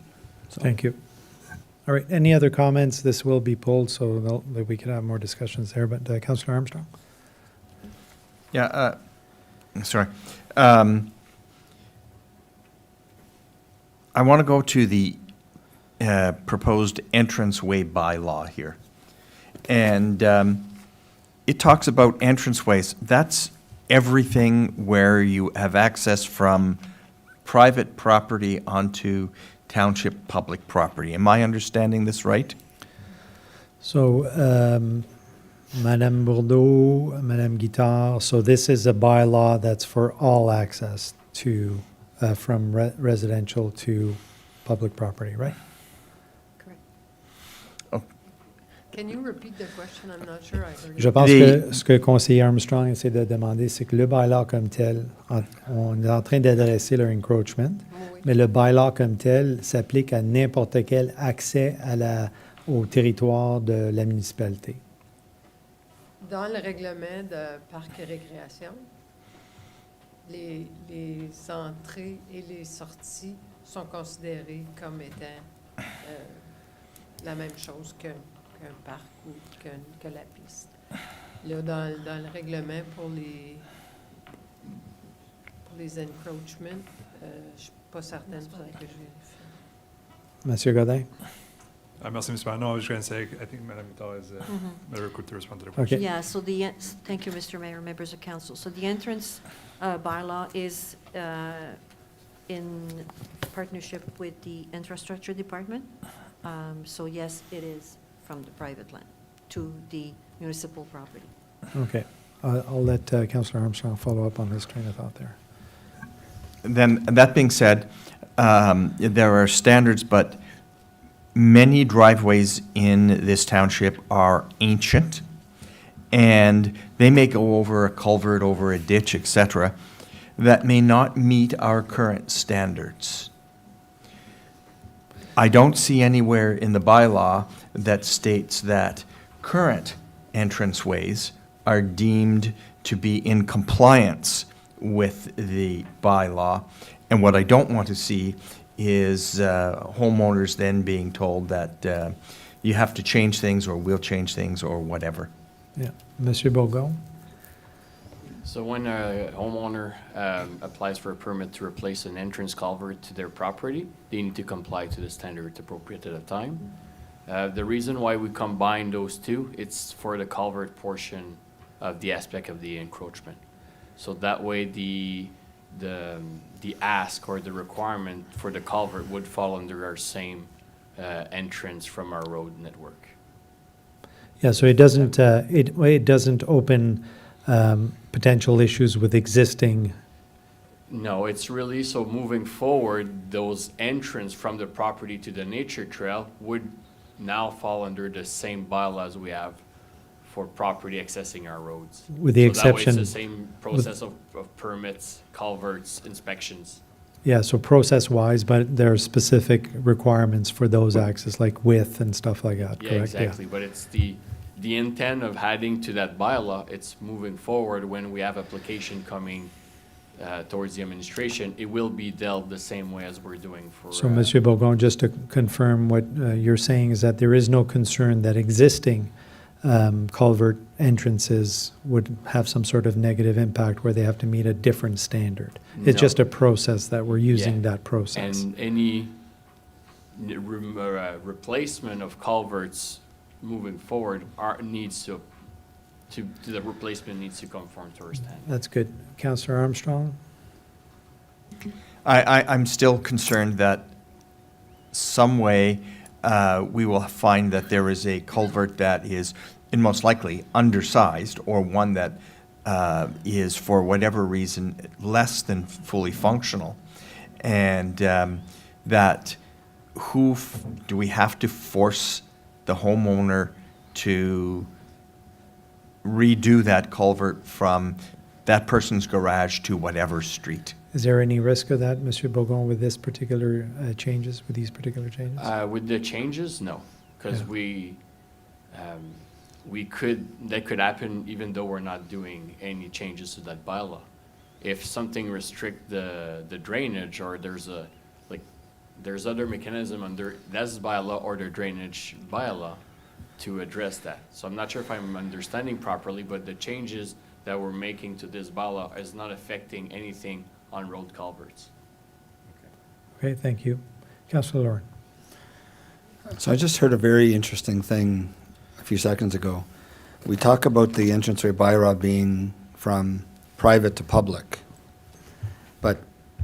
So. thank you. All right, any other comments? This will be pulled so that we can have more discussions there, but Councillor Armstrong? Yeah, sorry. I want to go to the proposed entranceway bylaw here. And it talks about entranceways. That's everything where you have access from private property onto township public property. Am I understanding this right? So, Madame Bourdeau, Madame Guittard, so this is a bylaw that's for all access to, from residential to public property, right? Correct. Can you repeat the question? I'm not sure I heard Je it. pense que ce que le conseiller Armstrong essaie de demander, c'est que le bylaw comme tel, on est en train d'adresser leur encroachment, Oui. mais le bylaw comme tel s'applique à n'importe quel accès au territoire de la municipalité. Dans le règlement de parc et récréation, les entrées et les sorties sont considérées comme étant la même chose qu'un parc ou que la piste. Là, dans le règlement pour les encroachments, je ne suis pas certaine, il faudrait que je vérifie. Monsieur Godin? Merci, Mr. Mayor. No, I was going to say, I think Madame Guittard is better equipped to respond to the question. Okay. Yeah, so thank you, Mr. Mayor, members of council. So the entrance bylaw is in partnership with the infrastructure department. So yes, it is from the private land to the municipal property. Okay. I'll let Councillor Armstrong follow up on this train of thought there. Then, that being said, there are standards, but many driveways in this township are ancient, and they may go over a culvert, over a ditch, etc., that may not meet our current standards. I don't see anywhere in the bylaw that states that current entranceways are deemed to be in compliance with the bylaw. And what I don't want to see is homeowners then being told that you have to change things, or we'll change things, or whatever. Yeah. Monsieur Bourgon? So when a homeowner applies for a permit to replace an entrance culvert to their property, they need to comply to the standard appropriate at the time. The reason why we combine those two, it's for the culvert portion of the aspect of the encroachment. So that way the ask or the requirement for the culvert would fall under our same entrance from our road network. Yeah, so it doesn't, it doesn't open potential issues with existing. No, it's really, so moving forward, those entrance from the property to the nature trail would now fall under the same bylaws we have for property accessing our roads. With the So that way exception- it's the same process of permits, culverts, inspections. Yeah, so process-wise, but there are specific requirements for those access, like width and stuff like that, Yeah, correct? exactly, but it's the intent of adding to that bylaw, it's moving forward when we have application coming towards the administration, it will be dealt the same way as we're doing for. So, Monsieur Bourgon, just to confirm what you're saying is that there is no concern that existing culvert entrances would have some sort of negative impact where they have to meet a different standard. It's No. just a process that we're using Yeah. that process. And any replacement of culverts moving forward the replacement needs to conform to our standard. That's good. Councillor Armstrong? I'm still concerned that some way we will find that there is a culvert that is, and most likely, undersized, or one that is, for whatever reason, less than fully functional. And that do we have to force the homeowner to redo that culvert from that person's garage to whatever street? Is there any risk of that, Monsieur Bourgon, with this particular changes, with these particular changes? With the changes, no, because Yeah. that could happen even though we're not doing any changes to that bylaw. If something restrict the drainage, or there's other mechanism under this bylaw or the drainage bylaw to address that. So I'm not sure if I'm understanding properly, but the changes that we're making to this bylaw is not affecting anything on road culverts. Okay, thank you. Councillor Lauren? So I just heard a very interesting thing a few seconds ago. We talk about the entranceway bylaw being from private to public. But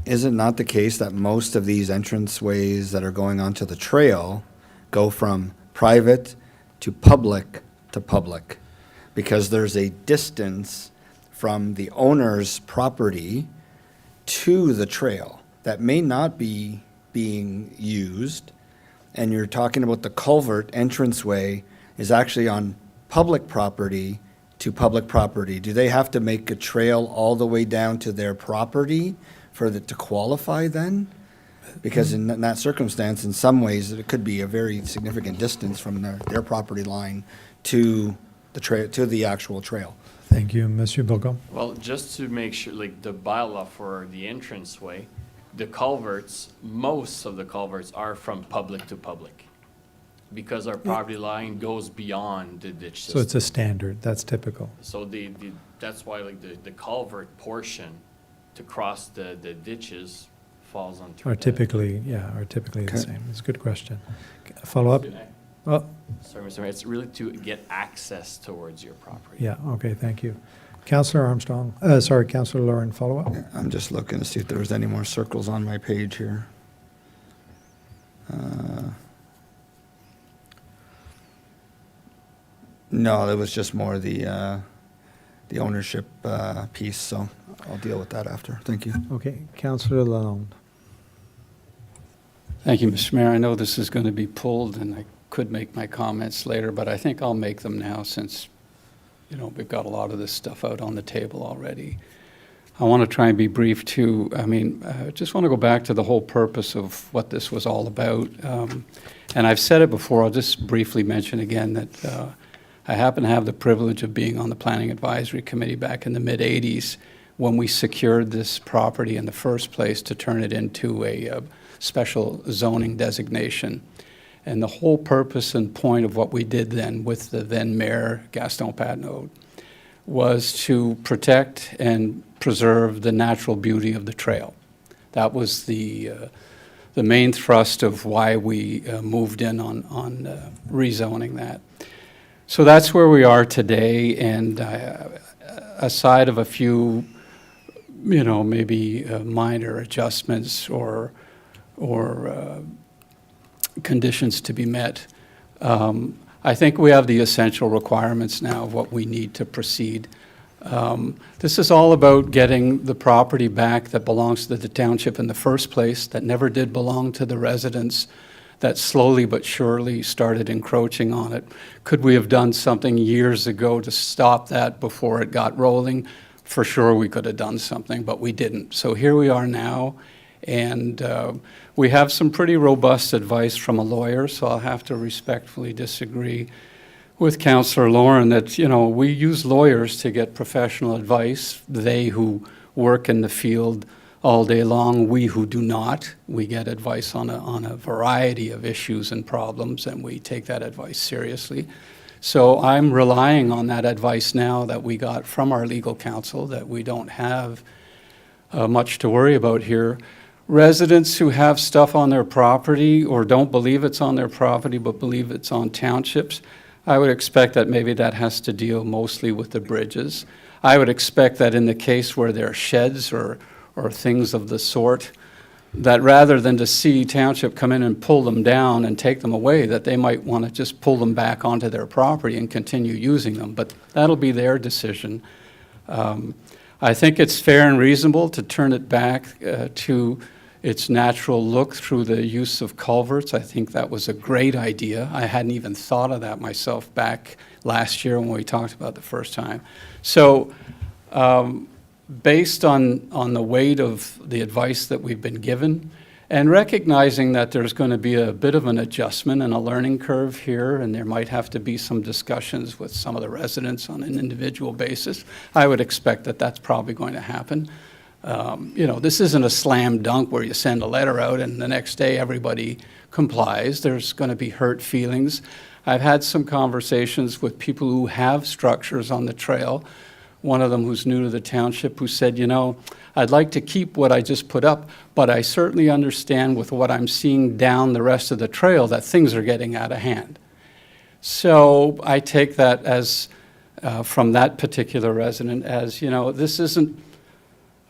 is it not the case that most of these entranceways that are going onto the trail go from private to public? Because there's a distance from the owner's property to the trail that may not be being used. And you're talking about the culvert entranceway is actually on public property to public property. Do they have to make a trail all the way down to their property for it to qualify then? Because in that circumstance, in some ways, it could be a very significant distance from their property line to the actual trail. Thank you, Monsieur Bourgon. Well, just to make sure, the bylaw for the entranceway, the culverts, most of the culverts are from public to public, because our property line goes beyond the ditch system. So it's a standard, that's typical. So that's why the culvert portion to cross the ditches falls on. Are typically the Okay. same. It's a good question. Follow up? Oh, Sorry, Mr. Mayor, it's really to get access towards your property. yeah, okay, thank you. Councillor Armstrong, Councillor Lauren, follow up? I'm just looking to see if there's any more circles on my page here. No, it was just more the ownership piece, so I'll deal with that after. Thank you. Okay, Councillor Lalonde. Thank you, Mr. Mayor. I know this is going to be pulled, and I could make my comments later, but I think I'll make them now since, we've got a lot of this stuff out on the table already. I want to try and be brief, too. I just want to go back to the whole purpose of what this was all about. And I've said it before. I'll just briefly mention again that I happen to have the privilege of being on the Planning Advisory Committee back in the mid-'80s when we secured this property in the first place to turn it into a special zoning designation. And the whole purpose and point of what we did then with the then Mayor, Gaston Patnaud, was to protect and preserve the natural beauty of the trail. That was the main thrust of why we moved in on rezoning that. So that's where we are today, and aside of a few, maybe minor adjustments or conditions to be met, I think we have the essential requirements now of what we need to proceed. This is all about getting the property back that belongs to the township in the first place, that never did belong to the residents, that slowly but surely started encroaching on it. Could we have done something years ago to stop that before it got rolling? For sure we could have done something, but we didn't. So here we are now, and we have some pretty robust advice from a lawyer, so I'll have to respectfully disagree with Councillor Lauren that, we use lawyers to get professional advice, they who work in the field all day long. We who do not, we get advice on a variety of issues and problems, and we take that advice seriously. So I'm relying on that advice now that we got from our legal counsel, that we don't have much to worry about here. Residents who have stuff on their property or don't believe it's on their property but believe it's on townships, I would expect that maybe that has to deal mostly with the bridges. I would expect that in the case where there are sheds or things of the sort, that rather than to see township come in and pull them down and take them away, that they might want to just pull them back onto their property and continue using them. But that'll be their decision. I think it's fair and reasonable to turn it back to its natural look through the use of culverts. I think that was a great idea. I hadn't even thought of that myself back last year when we talked about it the first time. So based on the weight of the advice that we've been given, and recognizing that there's going to be a bit of an adjustment and a learning curve here, and there might have to be some discussions with some of the residents on an individual basis, I would expect that that's probably going to happen. You know, this isn't a slam dunk where you send a letter out and the next day everybody complies. There's going to be hurt feelings. I've had some conversations with people who have structures on the trail. One of them who's new to the township who said, you know, I'd like to keep what I just put up, but I certainly understand with what I'm seeing down the rest of the trail that things are getting out of hand. So I take that as, from that particular resident as, you know, this isn't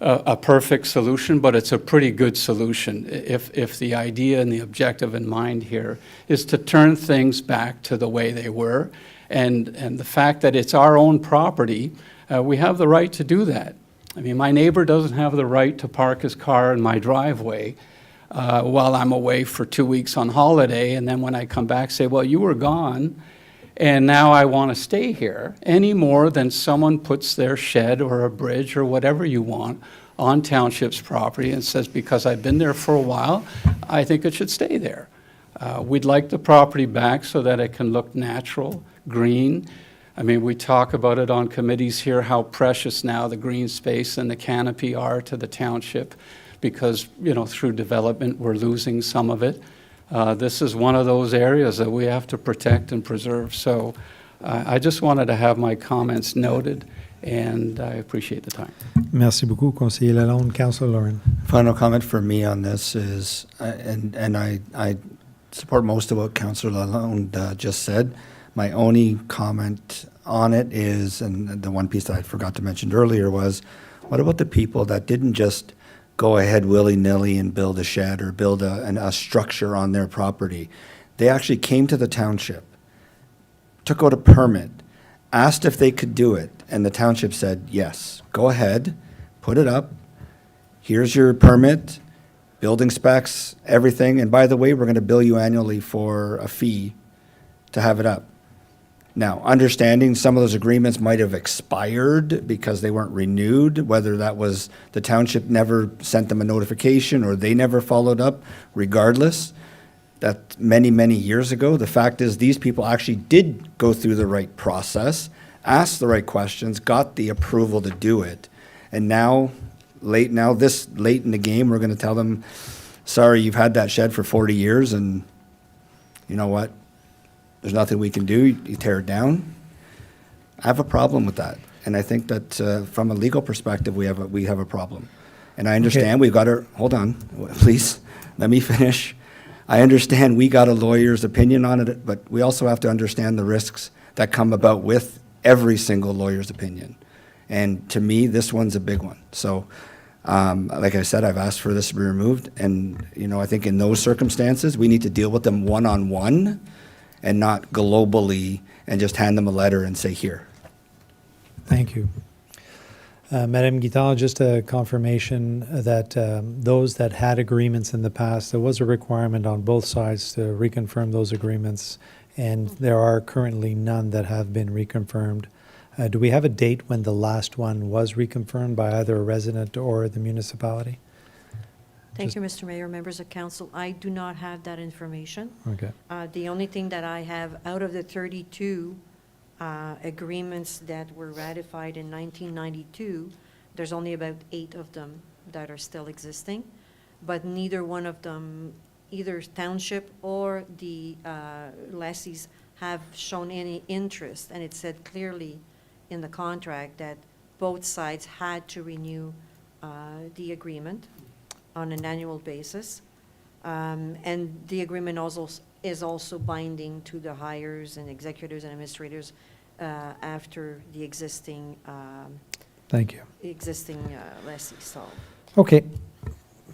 a perfect solution, but it's a pretty good solution if the idea and the objective in mind here is to turn things back to the way they were. And the fact that it's our own property, we have the right to do that. I mean, my neighbor doesn't have the right to park his car in my driveway while I'm away for 2 weeks on holiday, and then when I come back say, well, you were gone, and now I want to stay here, any more than someone puts their shed or a bridge or whatever you want on township's property and says, because I've been there for a while, I think it should stay there. We'd like the property back so that it can look natural, green. I mean, we talk about it on committees here, how precious now the green space and the canopy are to the township because, you know, through development, we're losing some of it. This is one of those areas that we have to protect and preserve. So I just wanted to have my comments noted, and I appreciate the time. Merci beaucoup, Conseiller Lalonde. Councillor Lauren. Final comment for me on this is, and I support most of what Councillor Lalonde just said. My only comment on it is, and the one piece that I forgot to mention earlier was, what about the people that didn't just go ahead willy-nilly and build a shed or build a structure on their property? They actually came to the township, took out a permit, asked if they could do it, and the township said, yes, go ahead, put it up, here's your permit, building specs, everything, and by the way, we're going to bill you annually for a fee to have it up. Now, understanding some of those agreements might have expired because they weren't renewed, whether that was the township never sent them a notification or they never followed up, regardless, that's many, many years ago. The fact is these people actually did go through the right process, asked the right questions, got the approval to do it. And now, this late in the game, we're going to tell them, sorry, you've had that shed for 40 years and you know what? There's nothing we can do. You tear it down. I have a problem with that, and I think that from a legal perspective, we have a problem. And I understand we've got to hold on, please. Let me finish. I understand we got a lawyer's opinion on it, but we also have to understand the risks that come about with every single lawyer's opinion. And to me, this one's a big one. So, like I said, I've asked for this to be removed, and you know, I think in those circumstances, we need to deal with them one-on-one. And not globally and just hand them a letter and say, here. Thank you. Madame Guittard, just a confirmation that those that had agreements in the past, there was a requirement on both sides to reconfirm those agreements, and there are currently none that have been reconfirmed. Do we have a date when the last one was reconfirmed by either a resident or the municipality? Thank you, Mr. Mayor, members of council. I do not have that information. Okay. The only thing that I have out of the 32 agreements that were ratified in 1992, There's only about 8 of them that are still existing, but neither one of them, either township or the lessees, have shown any interest. And it said clearly in the contract that both sides had to renew the agreement on an annual basis. And the agreement also is also binding to the hires and executors and administrators after the existing Thank you. lessee, so. Okay.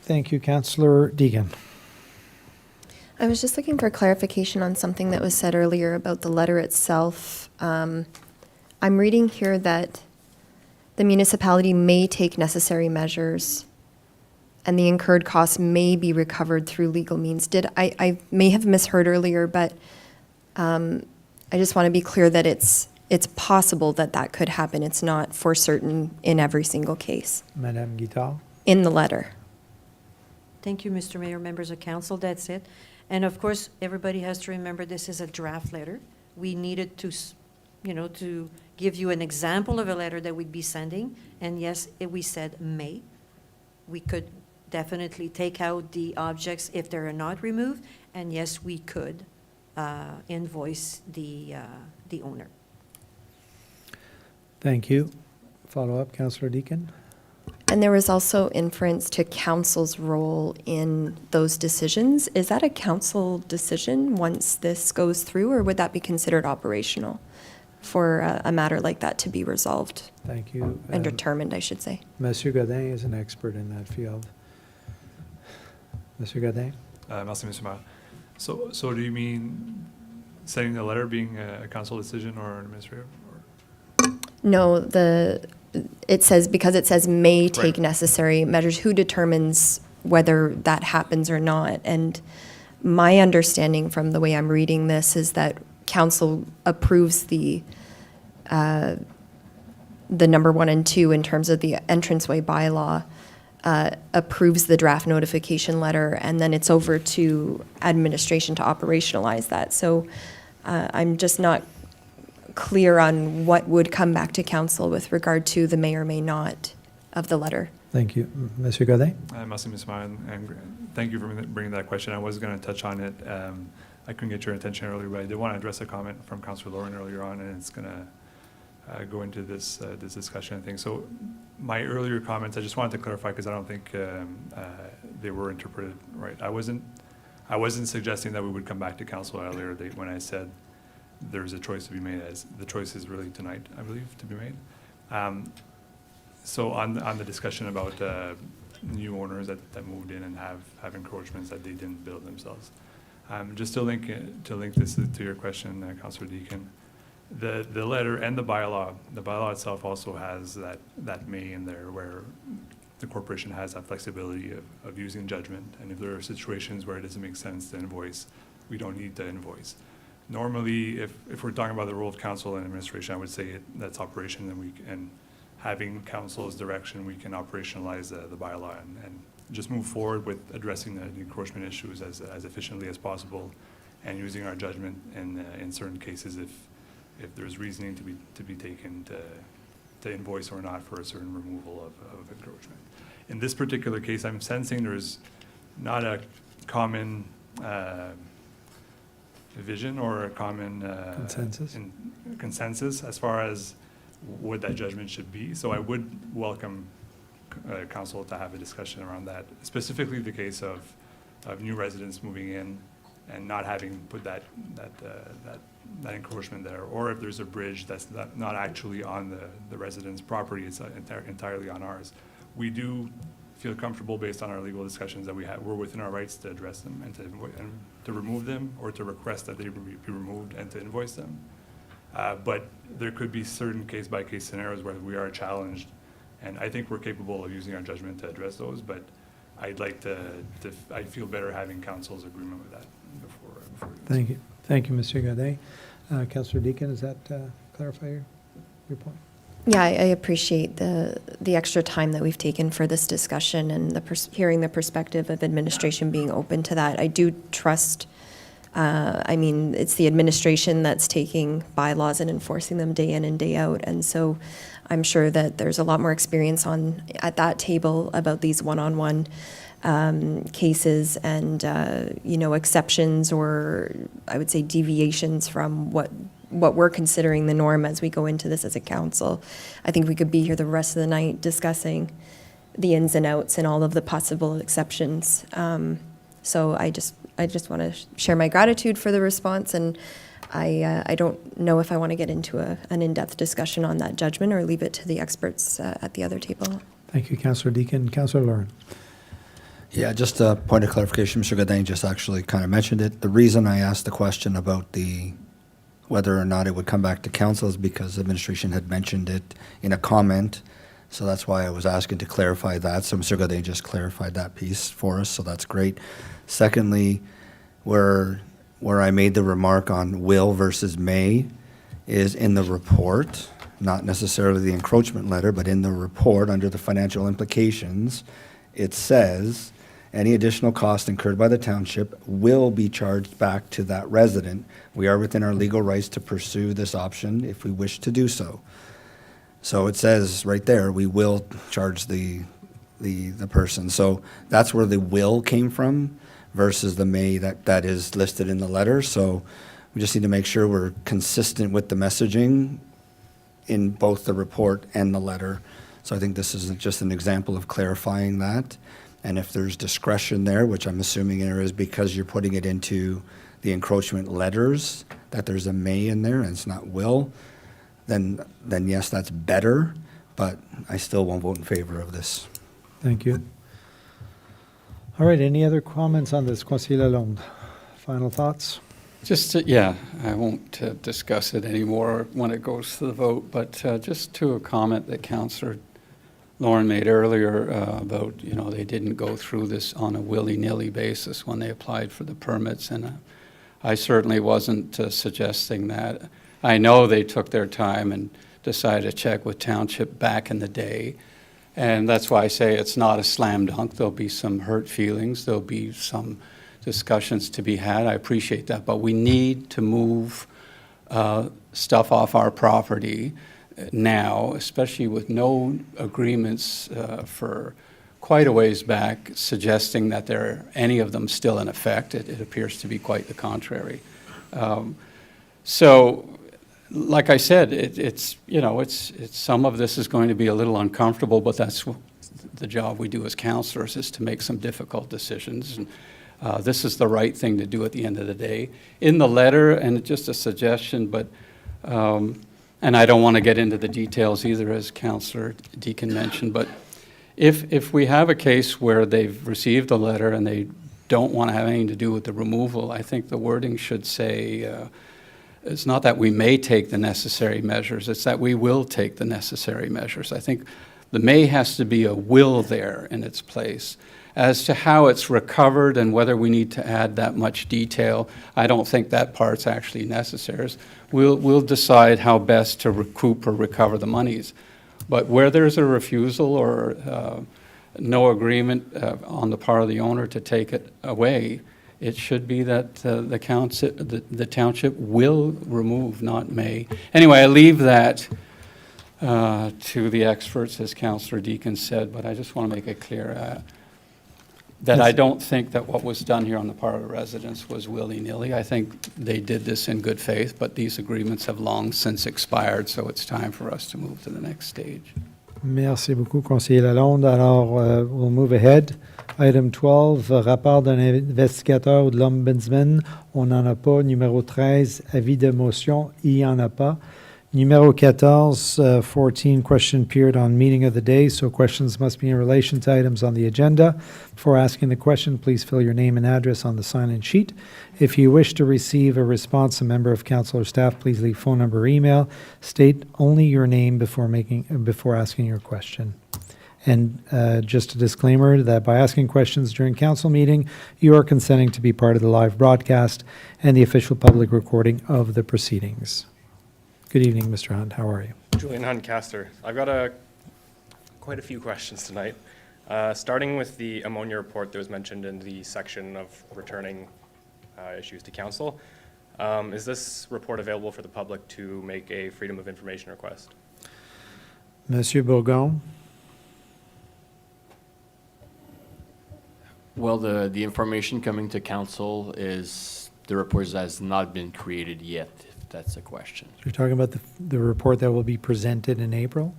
Thank you, Councillor Deegan. I was just looking for clarification on something that was said earlier about the letter itself. I'm reading here that the municipality may take necessary measures and the incurred costs may be recovered through legal means. I may have misheard earlier, but I just want to be clear that it's possible that that could happen. It's not for certain in every single case Madame Guittard. in the letter. Thank you, Mr. Mayor, members of council, that's it. And of course, everybody has to remember this is a draft letter. We needed to, to give you an example of a letter that we'd be sending. And yes, we said may. We could definitely take out the objects if they are not removed. And yes, we could invoice the owner. Thank you. Follow up, Councillor Deakin. And there was also inference to council's role in those decisions. Is that a council decision once this goes through, or would that be considered operational for a matter like that to be resolved Thank you. and determined, I should say? Monsieur Godin is an expert in that field. Monsieur Godin? Merci, Mr. Mayor. So do you mean sending the letter being a council decision or an administrative? No, it says may take Right. necessary measures. Who determines whether that happens or not? And my understanding from the way I'm reading this is that council approves the number 1 and 2 in terms of the entranceway bylaw, approves the draft notification letter, and then it's over to administration to operationalize that. So I'm just not clear on what would come back to council with regard to the may or may not of the letter. Thank you. Monsieur Godin? Merci, Mr. Mayor, and thank you for bringing that question. I was going to touch on it. I couldn't get your attention earlier, but I did want to address a comment from Councillor Lauren earlier on, and it's going to go into this discussion, I think. So my earlier comments, I just wanted to clarify because I don't think they were interpreted right. I wasn't suggesting that we would come back to council at a later date when I said there's a choice to be made, as the choice is really tonight, I believe, to be made. So on the discussion about new owners that moved in and have encroachments that they didn't build themselves. Just to link this to your question, Councillor Deakin, the letter and the bylaw itself also has that may in there where the corporation has that flexibility of using judgment, and if there are situations where it doesn't make sense to invoice, we don't need to invoice. Normally, if we're talking about the role of council and administration, I would say that's operation, and having council's direction, we can operationalize the bylaw and just move forward with addressing the encroachment issues as efficiently as possible, and using our judgment in certain cases if there's reasoning to be taken to invoice or not for a certain removal of encroachment. In this particular case, I'm sensing there's not a common vision or a common consensus as far as what that judgment should be. So I would welcome council to have a discussion around that, specifically the case of new residents moving in and not having put that encroachment there, or if there's a bridge that's not actually on the resident's property, it's entirely on ours. We do feel comfortable based on our legal discussions that we're within our rights to address them and to remove them, or to request that they be removed and to invoice them. But there could be certain case-by-case scenarios where we are challenged, and I think we're capable of using our judgment to address those, but I'd like I'd feel better having council's agreement with that before. Thank you. Thank you, Monsieur Godet. Councillor Deakin, does that clarify your point? Yeah, I appreciate the extra time that we've taken for this discussion and hearing the perspective of administration being open to that. I do trust I mean, it's the administration that's taking bylaws and enforcing them day in and day out. And so I'm sure that there's a lot more experience at that table about these one-on-one cases and, exceptions, or I would say deviations from what we're considering the norm as we go into this as a council. I think we could be here the rest of the night discussing the ins and outs and all of the possible exceptions. So I just want to share my gratitude for the response, and I don't know if I want to get into an in-depth discussion on that judgment or leave it to the experts at the other table. Thank you, Councillor Deakin. Councillor Lauren. Yeah, just a point of clarification. Mr. Godin just actually kind of mentioned it. The reason I asked the question about whether or not it would come back to council is because administration had mentioned it in a comment. So that's why I was asking to clarify that. So Mr. Godin just clarified that piece for us, so that's great. Secondly, where I made the remark on will versus may is in the report, not necessarily the encroachment letter, but in the report under the financial implications, it says any additional cost incurred by the township will be charged back to that resident. We are within our legal rights to pursue this option if we wish to do so. So it says right there, we will charge the person. So that's where the will came from versus the may that is listed in the letter. So we just need to make sure we're consistent with the messaging in both the report and the letter. So I think this is just an example of clarifying that. And if there's discretion there, which I'm assuming there is because you're putting it into the encroachment letters, that there's a may in there and it's not will, then yes, that's better, but I still won't vote in favor of this. Thank you. All right, any other comments on this? Conseiller Lalonde, final thoughts? I won't discuss it anymore when it goes to the vote, but just to a comment that Councillor Lauren made earlier about, they didn't go through this on a willy-nilly basis when they applied for the permits, and I certainly wasn't suggesting that. I know they took their time and decided to check with Township back in the day, and that's why I say it's not a slam dunk. There'll be some hurt feelings. There'll be some discussions to be had. I appreciate that, but we need to move stuff off our property now, especially with no agreements for quite a ways back suggesting that there are any of them still in effect. It appears to be quite the contrary. So, like I said, it's some of this is going to be a little uncomfortable, but that's the job we do as councillors, is to make some difficult decisions. And this is the right thing to do at the end of the day. In the letter, and just a suggestion, but and I don't want to get into the details either, as Councillor Deakin mentioned, but if we have a case where they've received a letter and they don't want to have anything to do with the removal, I think the wording should say, it's not that we may take the necessary measures, it's that we will take the necessary measures. I think the may has to be a will there in its place. As to how it's recovered and whether we need to add that much detail, I don't think that part's actually necessary. We'll decide how best to recoup or recover the monies. But where there's a refusal or no agreement on the part of the owner to take it away, it should be that the township will remove, not may. Anyway, I leave that to the experts, as Councillor Deakin said, but I just want to make it clear that I don't think that what was done here on the part of the residents was willy-nilly. I think they did this in good faith, but these agreements have long since expired, so it's time for us to move to the next stage. Merci beaucoup, Conseiller Lalonde. Alors, we'll move ahead. Item 12, rapport d'un investigateur ou de l'Ombudsman. On n'en a pas. Numéro 13, avis de motion. Il n'y en a pas. Numéro 14, 14, question period on meeting of the day. So questions must be in relation to items on the agenda. Before asking the question, please fill your name and address on the sign-in sheet. If you wish to receive a response, a member of council or staff, please leave phone number or email. State only your name before asking your question. And just a disclaimer that by asking questions during council meeting, you are consenting to be part of the live broadcast and the official public recording of the proceedings. Good evening, Mr. Hunt. How are you? Julian Hunt-Caster. I've got quite a few questions tonight. Starting with the ammonia report that was mentioned in the section of returning issues to council. Is this report available for the public to make a Freedom of Information request? Monsieur Bourgon? Well, the information coming to council is, the report has not been created yet, if that's a question. You're talking about the report that will be presented in April?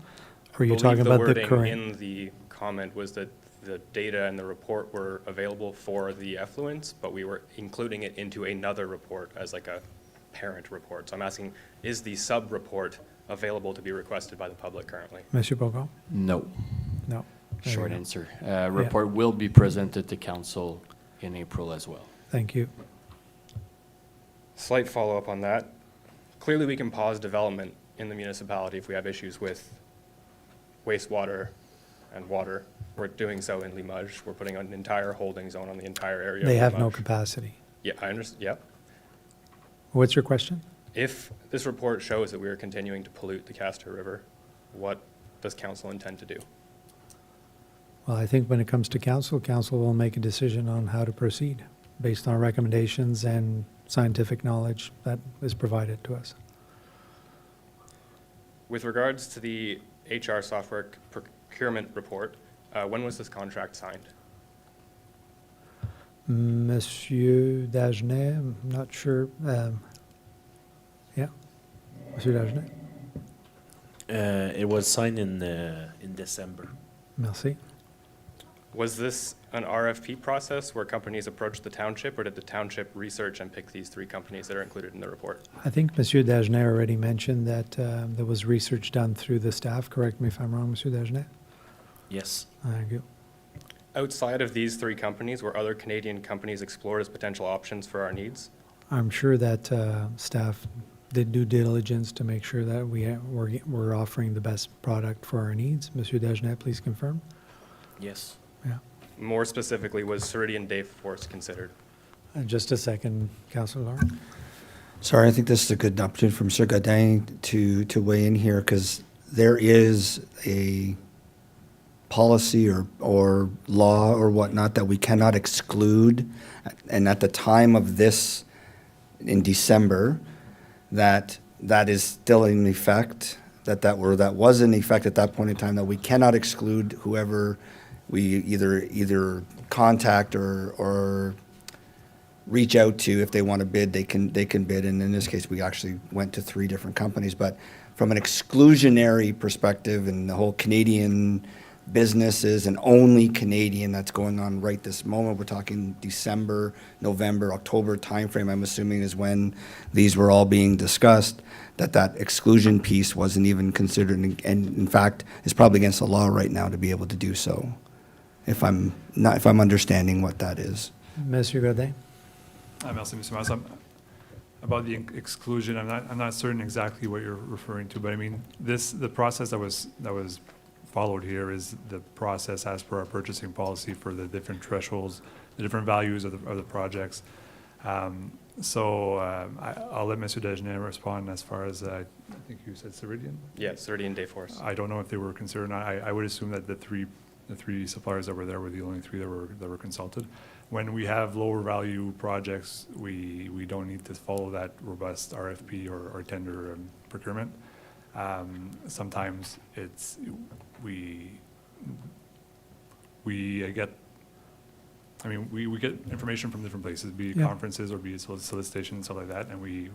Or are you I believe talking about the wording current? in the comment was that the data and the report were available for the effluents, but we were including it into another report as like a parent report. So I'm asking, is the sub-report available to be requested by the public currently? Monsieur Bourgon? No, No. There you short go. answer. Report will be presented to council in April as well. Thank you. Slight follow-up on that. Clearly, we can pause development in the municipality if we have issues with wastewater and water. We're doing so in Limoges. We're putting an entire holding zone on the entire area. They of have no Limoges. capacity. Yeah, I understand, yeah. What's your question? If this report shows that we are continuing to pollute the Castor River, what does council intend to do? Well, I think when it comes to council, council will make a decision on how to proceed based on recommendations and scientific knowledge that is provided to us. With regards to the HR software procurement report, when was this contract signed? Monsieur Dagenet, I'm not sure. Yeah, Monsieur Dagenet. It was signed in December. Merci. Was this an RFP process where companies approached the township, or did the township research and pick these 3 companies that are included in the report? I think Monsieur Dagenet already mentioned that there was research done through the staff. Correct me if I'm wrong, Monsieur Dagenet. Yes. Thank you. Outside of these 3 companies, were other Canadian companies explored as potential options for our needs? I'm sure that staff did due diligence to make sure that we're offering the best product for our needs. Monsieur Dagenet, please confirm. Yes. Yeah. More specifically, was Ceridian Dayforce considered? Just a second, Councillor Lauren. Sorry, I think this is a good opportunity for Mr. Godin to weigh in here, because there is a policy or law or whatnot that we cannot exclude. And at the time of this, in December, that is still in effect, that was in effect at that point in time, that we cannot exclude whoever we either contact or reach out to. If they want to bid, they can bid. And in this case, we actually went to 3 different companies. But from an exclusionary perspective, and the whole Canadian businesses and only Canadian that's going on right this moment, we're talking December, November, October timeframe, I'm assuming, is when these were all being discussed, that exclusion piece wasn't even considered, and in fact is probably against the law right now to be able to do so, if I'm understanding what that is. Monsieur Godin. Merci, Mr. Mass. About the exclusion, I'm not certain exactly what you're referring to, but I mean, the process that was followed here is the process as per our purchasing policy for the different thresholds, the different values of the projects. I'll let Mr. Dagenet respond as far as, I think you said Ceridian? Yeah, Ceridian Dayforce. I don't know if they were considered. I would assume that the three suppliers that were there were the only 3 that were consulted. When we have lower value projects, we don't need to follow that robust RFP or tender procurement. Sometimes we get information from different places, be it Yeah. conferences or be it solicitation and stuff like that, and we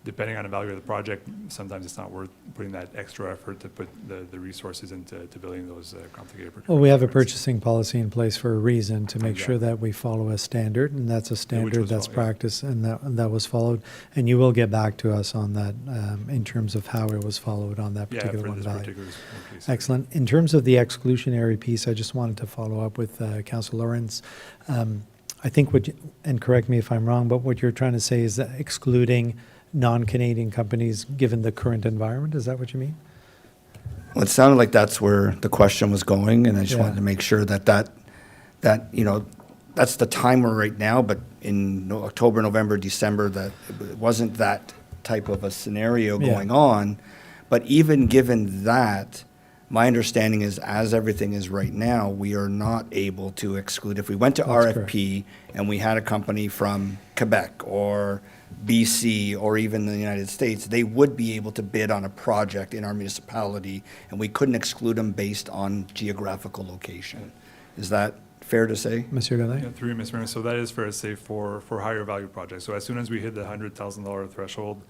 depending on the value of the project, sometimes it's not worth putting that extra effort to put the resources into building those complicated procurement. Well, we have a programs. purchasing policy in place for a reason, to make sure Exactly. that we follow a standard, and that's a standard was that's followed, yeah. practiced, and that was followed. And you will get back to us on that in terms of how it was followed on that Yeah, particular for one this value. particular case. Excellent. In terms of the exclusionary piece, I just wanted to follow up with Councillor Lawrence. I think and correct me if I'm wrong, but what you're trying to say is that excluding non-Canadian companies given the current environment. Is that what you mean? Well, it sounded like that's where the question was going, and I just Yeah. wanted to make sure that that's the timer right now, but in October, November, December, that it wasn't that type of a scenario Yeah. going on. But even given that, My understanding is, as everything is right now, we are not able to exclude. If we went to That's RFP and we had a company from Quebec or BC or even the United States, they would be able to bid on a project in our municipality, and we couldn't exclude them based on geographical location. Is that fair to say? Monsieur Yeah, Godin? through you, Mr. Mayor. So that is fair to say for higher value projects. So as soon as we hit the $100,000 threshold,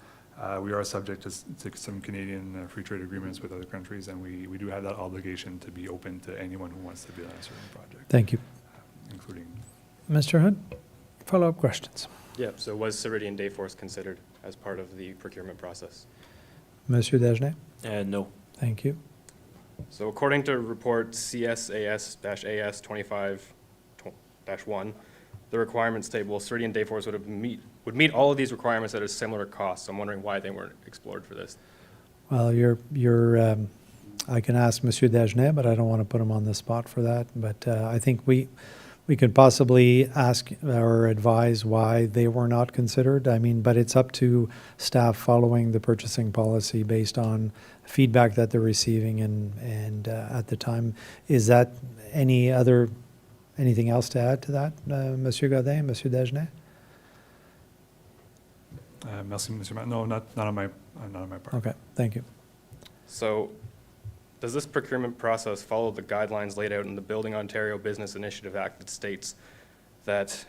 we are subject to some Canadian free trade agreements with other countries, and we do have that obligation to be open to anyone who wants to bid on a certain project, Thank you. including. Mr. Hunt, follow-up questions? Yeah, so was Ceridian Dayforce considered as part of the procurement process? Monsieur Dagenet? No. Thank you. So according to report CSAS-AS 25-1, the requirements table, Ceridian Dayforce would meet all of these requirements at a similar cost. So I'm wondering why they weren't explored for this. Well, I can ask Monsieur Dagenet, but I don't want to put him on the spot for that. But I think we could possibly ask or advise why they were not considered. I mean, but it's up to staff following the purchasing policy based on feedback that they're receiving and at the time. Is that anything else to add to that, Monsieur Godin, Monsieur Dagenet? Merci, Mr. Mayor. No, not on my part. Okay, thank you. So does this procurement process follow the guidelines laid out in the Building Ontario Business Initiative Act that states that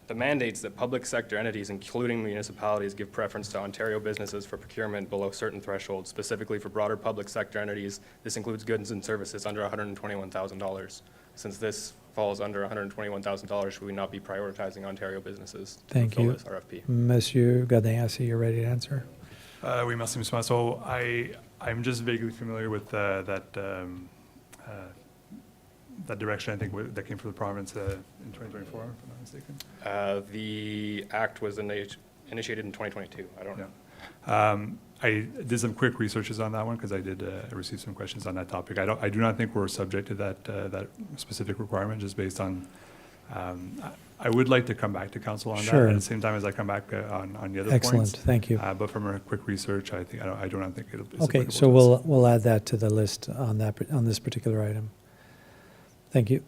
the mandates that public sector entities, including municipalities, give preference to Ontario businesses for procurement below certain thresholds, specifically for broader public sector entities? This includes goods and services under $121,000. Since this falls under $121,000, should we not be prioritizing Ontario businesses to Thank fulfill you. this RFP? Monsieur Godin, I see you're ready to answer. Oui, merci, Mr. Mayor. So I'm just vaguely familiar with that direction, I think, that came from the province in 2024, if I'm not mistaken. The act was initiated in 2022. I don't know. Yeah. I did some quick researches on that one because I did receive some questions on that topic. I do not think we're subject to that specific requirement, just based on. I would like to come back to council on Sure. that at the same time as I come back on the other Excellent, points. thank you. But from a quick research, I do not think it'll. Okay, so we'll add that to the list on this particular item. Thank you.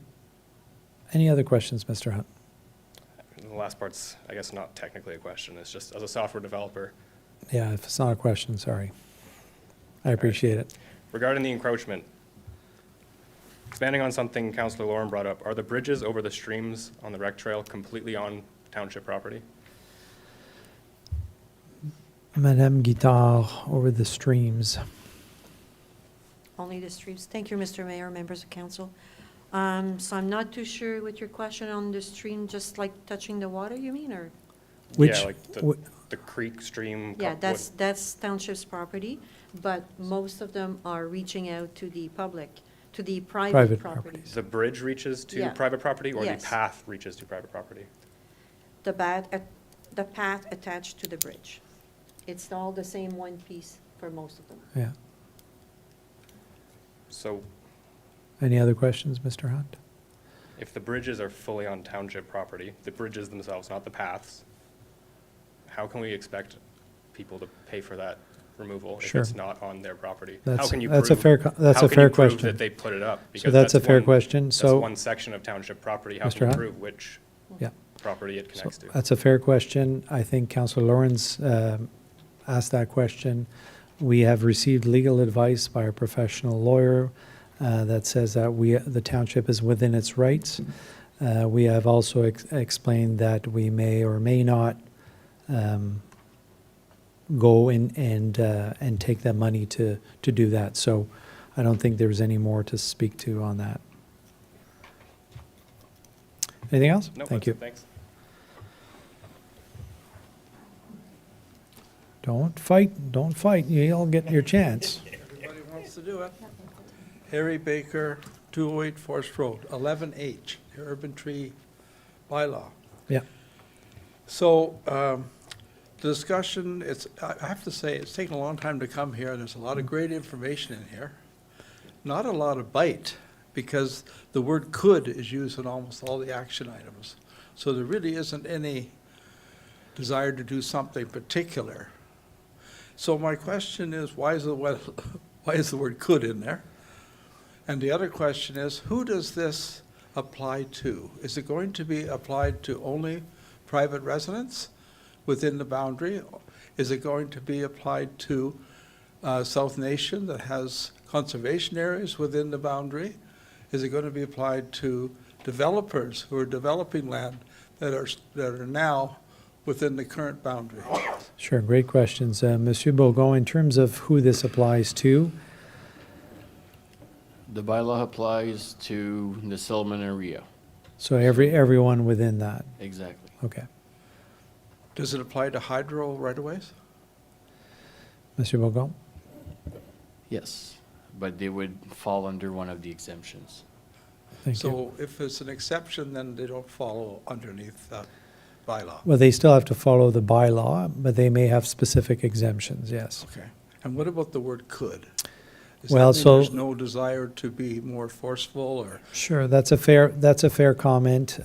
Any other questions, Mr. Hunt? The last part's, I guess, not technically a question. It's just, as a software developer, Yeah, if it's not a question, sorry. I appreciate it. regarding the encroachment, expanding on something Councillor Lauren brought up, are the bridges over the streams on the rec trail completely on township property? Madame Guittard, over the streams. Only the streams. Thank you, Mr. Mayor, members of council. So I'm not too sure with your question on the stream, just like touching the water, you mean, or? Which, Yeah, like the creek, stream. Yeah, that's township's property, but most of them are reaching out to the public, to the private Private properties. properties. The bridge reaches to Yeah. private property, or the Yes. path reaches to private property? The path attached to the bridge. It's all the same one piece for most of them. yeah. So Any other questions, Mr. Hunt? if the bridges are fully on township property, the bridges themselves, not the paths, how can we expect people to pay for that removal if Sure. it's not on their property? That's- How can you that's a prove- fair co- that's how a can fair you prove question. that they put it up? So Because that's a fair one- question. That's So, one section of township property. How Mr. can you Hunt? prove which yeah. property it So connects to? that's a fair question. I think Councillor Lawrence asked that question. We have received legal advice by a professional lawyer that says that the township is within its rights. We have also explained that we may or may not go in and take that money to do that. So I don't think there's any more to speak to on that. Anything else? No, Thank that's you. it. Thanks. Don't fight. You'll get your chance. Everybody wants to do it. Harry Baker, 208 Forest Road, 11H, the urban tree bylaw. Yeah. So, the discussion, I have to say, it's taken a long time to come here. There's a lot of great information in here. Not a lot of bite, because the word could is used in almost all the action items. So there really isn't any desire to do something particular. So my question is, why is the Why is the word could in there? And the other question is, who does this apply to? Is it going to be applied to only private residents within the boundary? Is it going to be applied to South Nation that has conservation areas within the boundary? Is it going to be applied to developers who are developing land that are now within the current boundary? Sure, great questions. Monsieur Bourgon, in terms of who this applies to, The bylaw applies to the settlement area. so everyone within that, Exactly. okay. Does it apply to hydro right-of-ways? Monsieur Bourgon? Yes, but they would fall under one of the exemptions. Thank you. So if it's an exception, then they don't follow underneath that bylaw. Well, they still have to follow the bylaw, but they may have specific exemptions, yes. Okay. And what about the word could? Does Well, that mean so- there's no desire to be more forceful, or? Sure, that's a fair comment.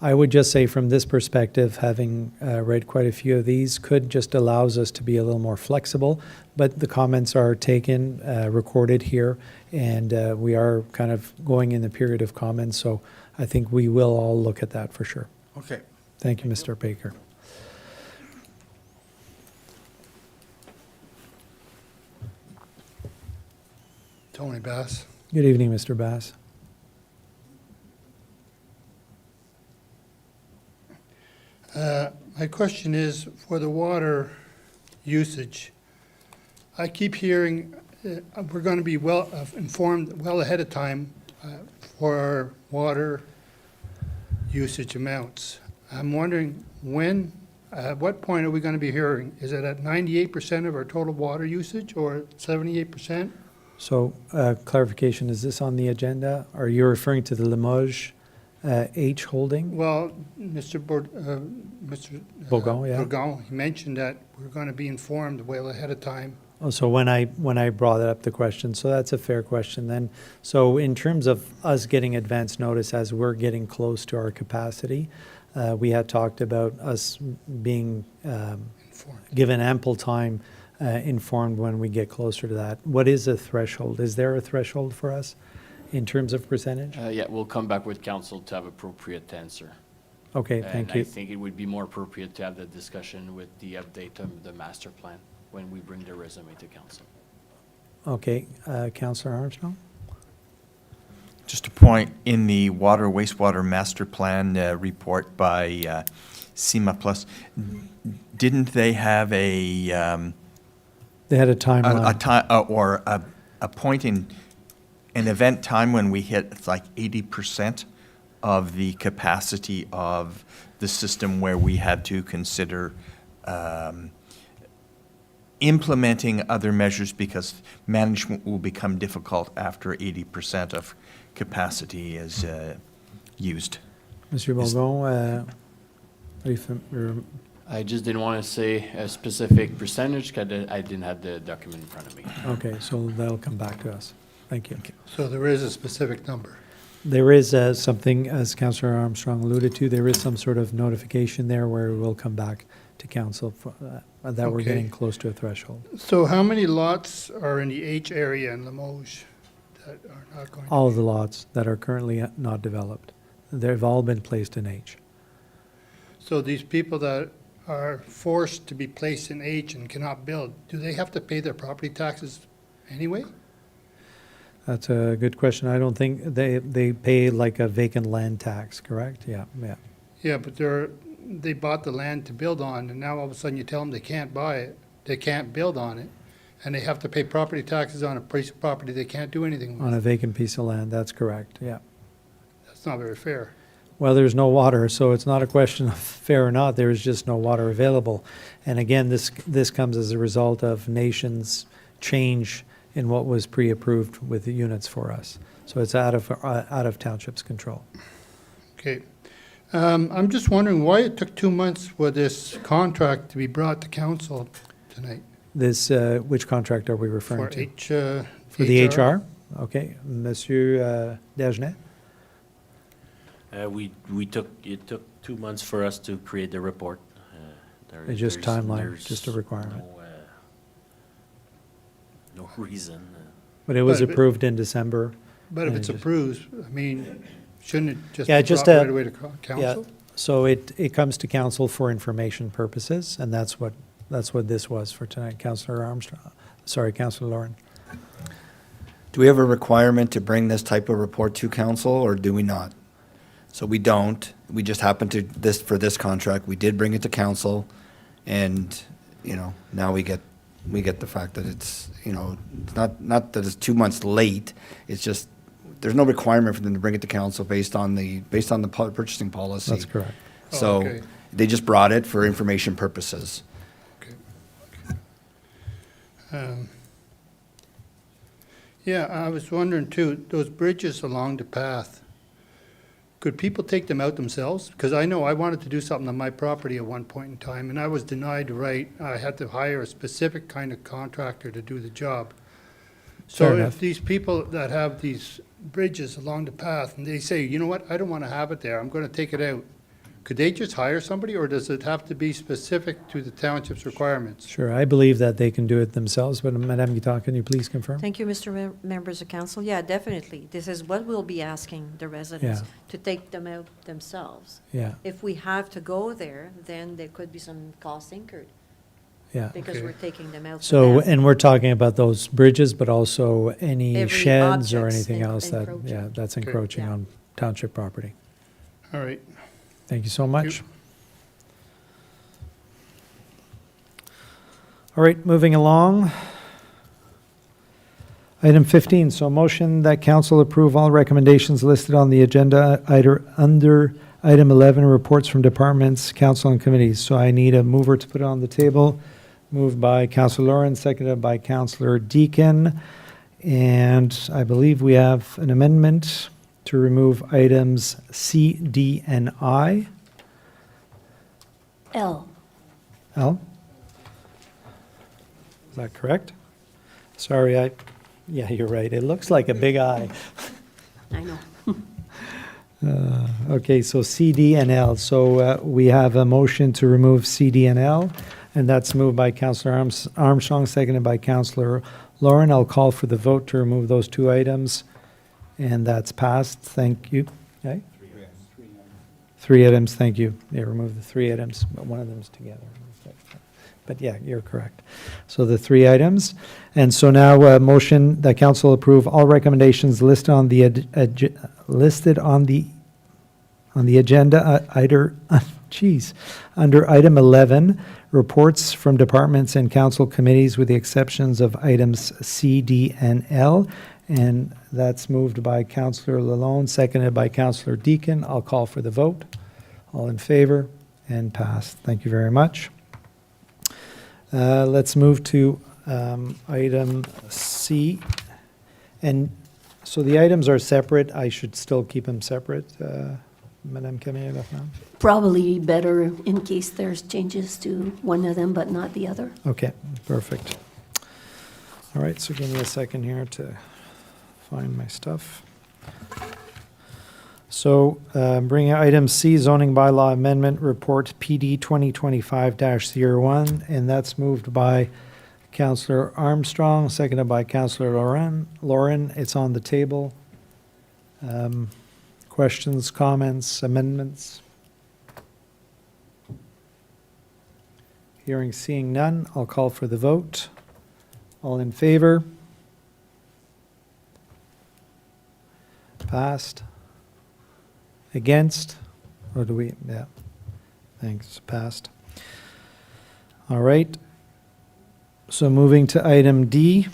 I would just say from this perspective, having read quite a few of these, could just allows us to be a little more flexible, but the comments are taken, recorded here, and we are kind of going in the period of comments, so I think we will all look at that for sure. Okay. Thank you, Mr. Baker. Tony Bass. Good evening, Mr. Bass. My question is, for the water usage, I keep hearing we're going to be well informed well ahead of time for our water usage amounts. I'm wondering at what point are we going to be hearing? Is it at 98% of our total water usage or 78%? So clarification, is this on the agenda? Are you referring to the Limoges H holding? Well, Mr. Bourgon, yeah. Bourgon, he mentioned that we're going to be informed well ahead of time. Oh, so when I brought up the question, so that's a fair question then. So in terms of us getting advance notice as we're getting close to our capacity, we had talked about us being given ample time, informed when we get closer to that. What is a threshold? Is there a threshold for us in terms of percentage? Yeah, we'll come back with council to have appropriate answer. Okay, thank And you. I think it would be more appropriate to have the discussion with the update of the master plan when we bring the resume to council. Okay, Councillor Armstrong? Just a point, in the water wastewater master plan report by CIMA Plus, didn't they have They had a timeline. a point in an event time when we hit it's like 80% of the capacity of the system, where we had to consider implementing other measures because management will become difficult after 80% of capacity is used. Monsieur Bourgon, I just didn't want to say a specific percentage because I didn't have the document in front of me. okay, so that'll come back to us. Thank you. So there is a specific number. There is something, as Councillor Armstrong alluded to, there is some sort of notification there where we will come back to council for, that we're Okay. getting close to a threshold. So how many lots are in the H area in Limoges that are not going to? All of the lots that are currently not developed, they've all been placed in H. So these people that are forced to be placed in H and cannot build, do they have to pay their property taxes anyway? That's a good question. I don't think they pay like a vacant land tax, correct? Yeah, yeah. Yeah, but they bought the land to build on, and now all of a sudden you tell them they can't buy it, they can't build on it, and they have to pay property taxes on a piece of property they can't do anything On a with. vacant piece of land, that's correct, yeah. That's not very fair. Well, there's no water, so it's not a question of fair or not, there is just no water available. And again, this comes as a result of nations' change in what was pre-approved with the units for us. So it's out of township's control. Okay. I'm just wondering why it took 2 months for this contract to be brought to council tonight This, which contract are we referring for to? For the HR? Okay, Monsieur Dagenet? It took 2 months for us to create the report. It's just timeline, just a requirement. No reason. But it was But- approved in December. But if and it's it just- approved, I mean, shouldn't it just Yeah, be just brought a- right away to council? So it comes to council for information purposes, and that's what this was for tonight. Councillor Councillor Lauren. Do we have a requirement to bring this type of report to council, or do we not? So we don't. We just happen to, for this contract, we did bring it to council, and, now we get the fact that it's, it's not that it's 2 months late, it's just, there's no requirement for them to bring it to council based on the purchasing policy. That's correct. Oh, So okay. they just brought it for information purposes. Yeah, I was wondering too, those bridges along the path, could people take them out themselves? Because I know I wanted to do something on my property at one point in time, and I was denied the right. I had to hire a specific kind of contractor to do the job. So Fair if enough. these people that have these bridges along the path, and they say, you know what, I don't want to have it there, I'm going to take it out, could they just hire somebody, or does it have to be specific to the township's requirements? Sure, I believe that they can do it themselves, but Madame Guiton, can you please confirm? Thank you, Mr. Members of Council. Yeah, definitely. This is what we'll be asking the residents, Yeah. to take them out themselves. Yeah, If we have to go there, then there could be some costs incurred, yeah. because Okay. we're taking them out. for So, them. and we're talking about those bridges, but also any Every sheds or objects anything else that, encroaching. that's Okay. encroaching Yeah. on township property. All right. Thank you so much. All right, moving along. Item 15, so motion that council approve all recommendations listed on the agenda either under item 11, reports from departments, council, and committees. So I need a mover to put it on the table. Moved by Councillor Lauren, seconded by Councillor Deakin. And I believe we have an amendment to remove items C, D, and I. L. Al? Is that correct? Sorry, yeah, you're right. It looks like a big I. I know. Okay, so C, D, and L. So we have a motion to remove C, D, and L, and that's moved by Councillor Armstrong, seconded by Councillor Lauren. I'll call for the vote to remove those two items, and that's passed. Thank you. Okay? 3 items, thank you. Yeah, remove the 3 items, but one of them's together. But yeah, you're correct. So the 3 items. And so now a motion that council approve all recommendations listed on the agenda, under item 11, reports from departments and council committees with the exceptions of items C, D, and L. And that's moved by Councillor Lalonde, seconded by Councillor Deakin. I'll call for the vote. All in favor and passed. Thank you very much. Let's move to item C. And so the items are separate. I should still keep them separate, Madame Camille-Laflamme? Probably better in case there's changes to one of them, but not the other. Okay, perfect. All right, so give me a second here to find my stuff. So bringing item C, zoning bylaw amendment report PD 2025-01, and that's moved by Councillor Armstrong, seconded by Councillor Lauren. It's on the table. Questions, comments, amendments? Hearing, seeing none, I'll call for the vote. All in favor? Passed. Against? Or do we, yeah. Thanks, passed. All right. So moving to item D.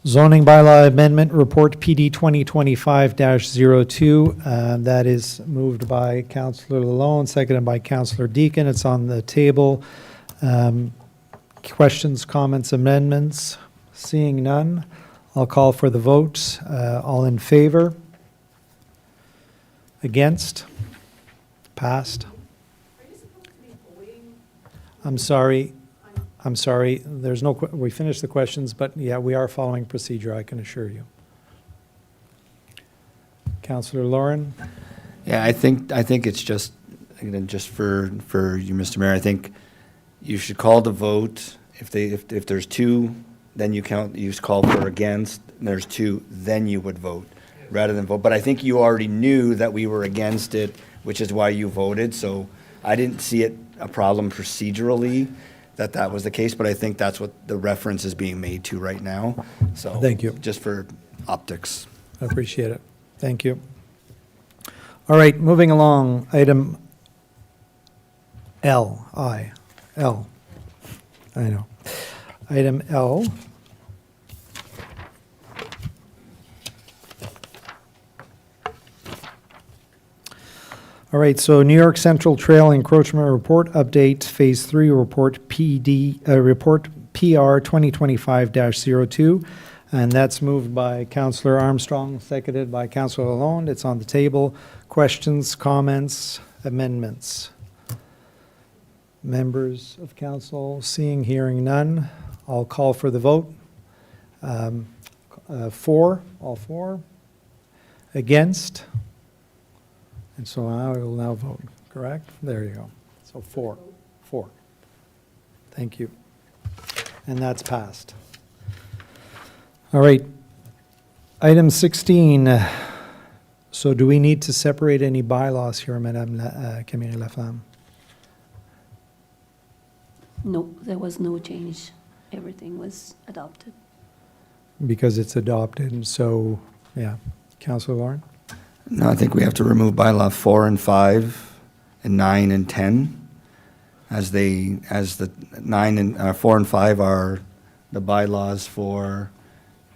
Zoning bylaw amendment report PD 2025-02. That is moved by Councillor Lalonde, seconded by Councillor Deakin. It's on the table. Questions, comments, amendments? Seeing none, I'll call for the vote. All in favor? Against? Passed. I'm sorry. There's no, we finished the questions, but yeah, we are following procedure, I can assure you. Councillor Lauren? Yeah, I think it's just, and then just for you, Mr. Mayor, I think you should call the vote. If there's two, then you call for against, and there's two, then you would vote, rather than vote. But I think you already knew that we were against it, which is why you voted, so I didn't see it a problem procedurally that was the case, but I think that's what the reference is being made to right now, so. Thank you. Just for optics. I appreciate it. Thank you. All right, moving along, item L. I know. Item L. All right, so New York Central Trail Encroachment Report Update, Phase 3 Report Report PR 2025-02, and that's moved by Councillor Armstrong, seconded by Councillor Lalonde. It's on the table. Questions, comments, amendments? Members of council, seeing, hearing none, I'll call for the vote. For, all for. Against? And so I will now vote, correct? There you go. So four. Thank you. And that's passed. All right. Item 16. So do we need to separate any bylaws here, Madame Camille Laflamme? No, there was no change. Everything was adopted. Because it's adopted, and so, yeah. Councillor Lauren? No, I think we have to remove bylaw 4 and 5 and 9 and 10 as the 4 and 5 are the bylaws for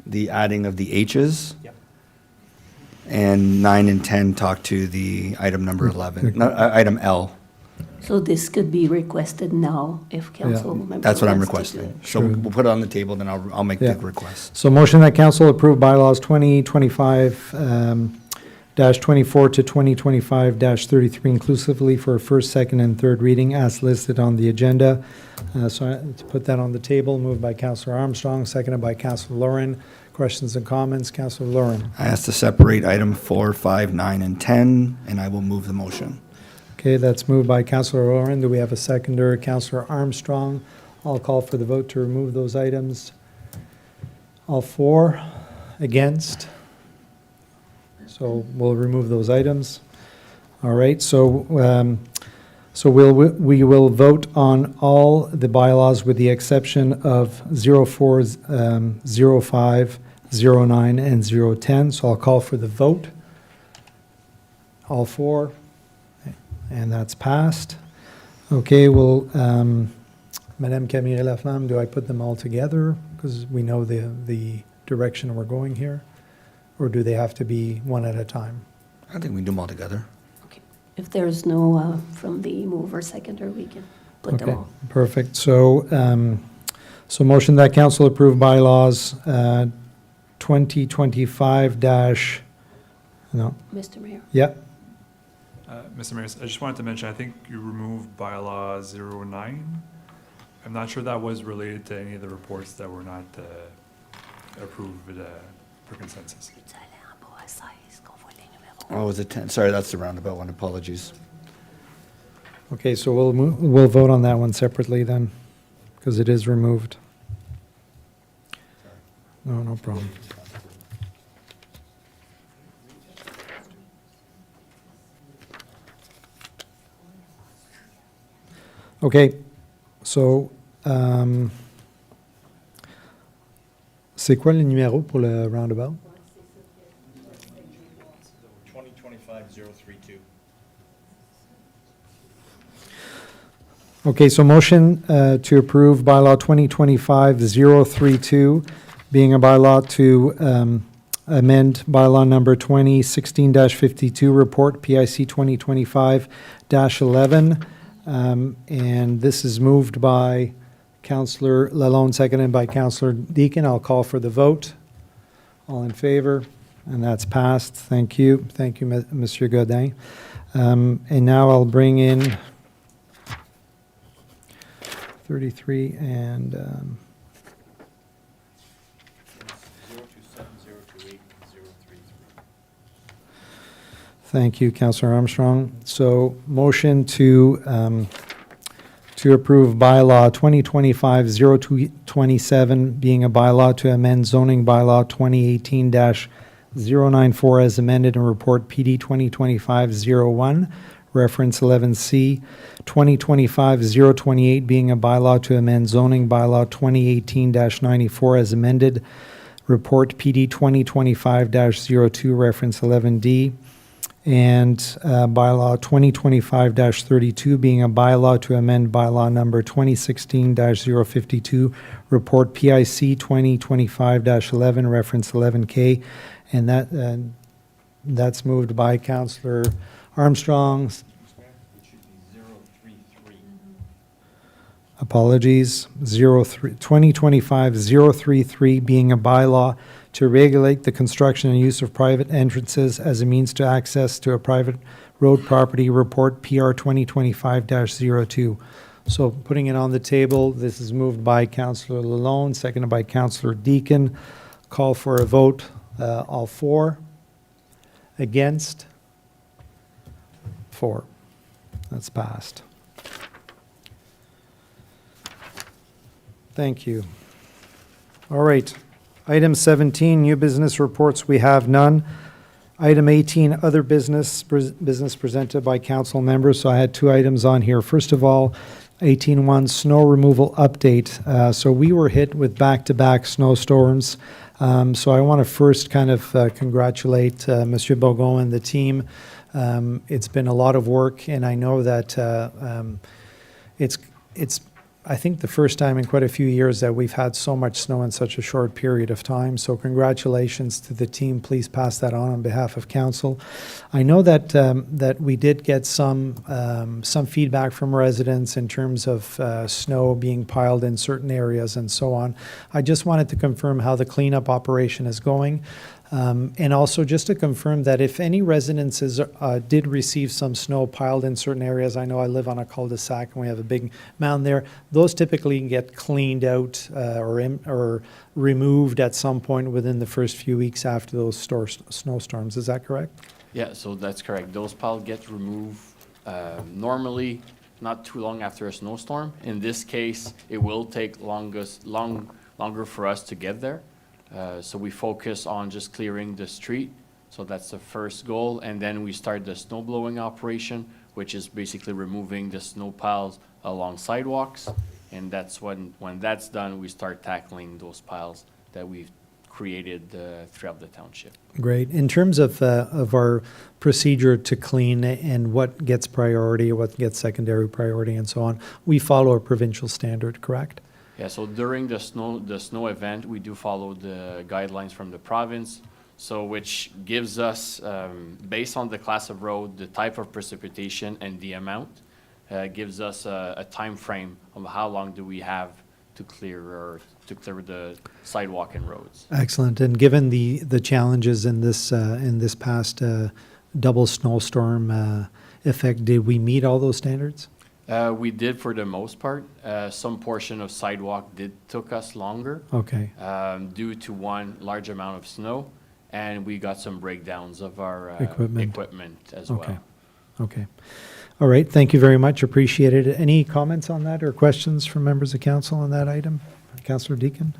the adding of the H's. Yep. And 9 and 10 talk to the item number 11, item L. So this could be requested now if council members. That's what I'm wants to do requesting. it. So we'll put it on the table, then I'll make the Yeah. request. So motion that council approve bylaws 2025 -24 to 2025-33 inclusively for a first, second, and third reading as listed on the agenda. So to put that on the table, moved by Councillor Armstrong, seconded by Councillor Lauren. Questions and comments? Councillor Lauren. I asked to separate item 4, 5, 9, and 10, and I will move the motion. Okay, that's moved by Councillor Lauren. Do we have a seconder? Councillor Armstrong. I'll call for the vote to remove those items. All for? Against? So we'll remove those items. All right, so we will vote on all the bylaws with the exception of 04, 05, 09, and 010. So I'll call for the vote. All for, and that's passed. Okay, well, Madame Camille Laflamme, do I put them all together? Because we know the direction we're going here. Or do they have to be one at a time? I think we can do them all together. If there's no from the mover seconder, we can put them Okay, all. perfect. So, so motion that council approve bylaws 2025 no, Mr. Mayor. yeah, Mr. Mayor, I just wanted to mention, I think you removed bylaw 09. I'm not sure that was related to any of the reports that were not approved for consensus. Oh, was it 10? Sorry, that's the roundabout one. Apologies. okay, so we'll vote on that one separately then, because it is removed. No problem. Okay, so, c'est quoi le numéro pour le roundabout? 2025-032. Okay, so motion to approve bylaw 2025-032, being a bylaw to amend bylaw number 2016-52 report, PIC 2025-11. And this is moved by Councillor Lalonde, seconded by Councillor Deakin. I'll call for the vote. All in favor? And that's passed. Thank you. Thank you, Monsieur Godin. And now I'll bring in 33 and 027, 028, 033. Thank you, Councillor Armstrong. So motion to approve bylaw 2025-0227 being a bylaw to amend zoning bylaw 2018-094 as amended and report PD 2025-01, reference 11C, 2025-028 being a bylaw to amend zoning bylaw 2018-94 as amended, report PD 2025-02, reference 11D, and bylaw 2025-32 being a bylaw to amend bylaw number 2016-052, report PIC 2025-11, reference 11K, and that's moved by Councillor Armstrong. Apologies, 2025-033 being a bylaw to regulate the construction and use of private entrances as a means to access to a private road property, report PR 2025-02. So putting it on the table, this is moved by Councillor Lalonde, seconded by Councillor Deakin. Call for a vote, all for, against, 4. That's passed. Thank you. All right. Item 17, new business reports, we have none. Item 18, other business presented by council members. So I had 2 items on here. First of all, 18.1 snow removal update. So we were hit with back-to-back snowstorms. So I want to first kind of congratulate Monsieur Bourgon and the team. It's been a lot of work, and I know that it's I think the first time in quite a few years that we've had so much snow in such a short period of time. So congratulations to the team. Please pass that on behalf of council. I know that that we did get some feedback from residents in terms of snow being piled in certain areas and so on. I just wanted to confirm how the cleanup operation is going. And also just to confirm that if any residences did receive some snow piled in certain areas, I know I live on a cul-de-sac and we have a big mound there, those typically get cleaned out or removed at some point within the first few weeks after those snowstorms. Is that correct? Yeah, so that's correct. Those piles get removed normally not too long after a snowstorm. In this case, it will take longer for us to get there. So we focus on just clearing the street. So that's the first goal. And then we start the snow blowing operation, which is basically removing the snow piles along sidewalks. And that's when that's done, we start tackling those piles that we've created throughout the township. Great. In terms of our procedure to clean and what gets priority, what gets secondary priority and so on, we follow a provincial standard, correct? Yeah, so during the snow event, we do follow the guidelines from the province, so which gives us, based on the class of road, the type of precipitation and the amount, gives us a time frame of how long do we have to clear the sidewalk and roads. Excellent. And given the challenges in this past double snowstorm effect, did we meet all those standards? We did for the most part. Some portion of sidewalk took us longer. Okay. Due to one large amount of snow, and we got some breakdowns of our equipment as well. Okay. All right. Thank you very much. Appreciate it. Any comments on that or questions from members of council on that item? Councillor Deakin?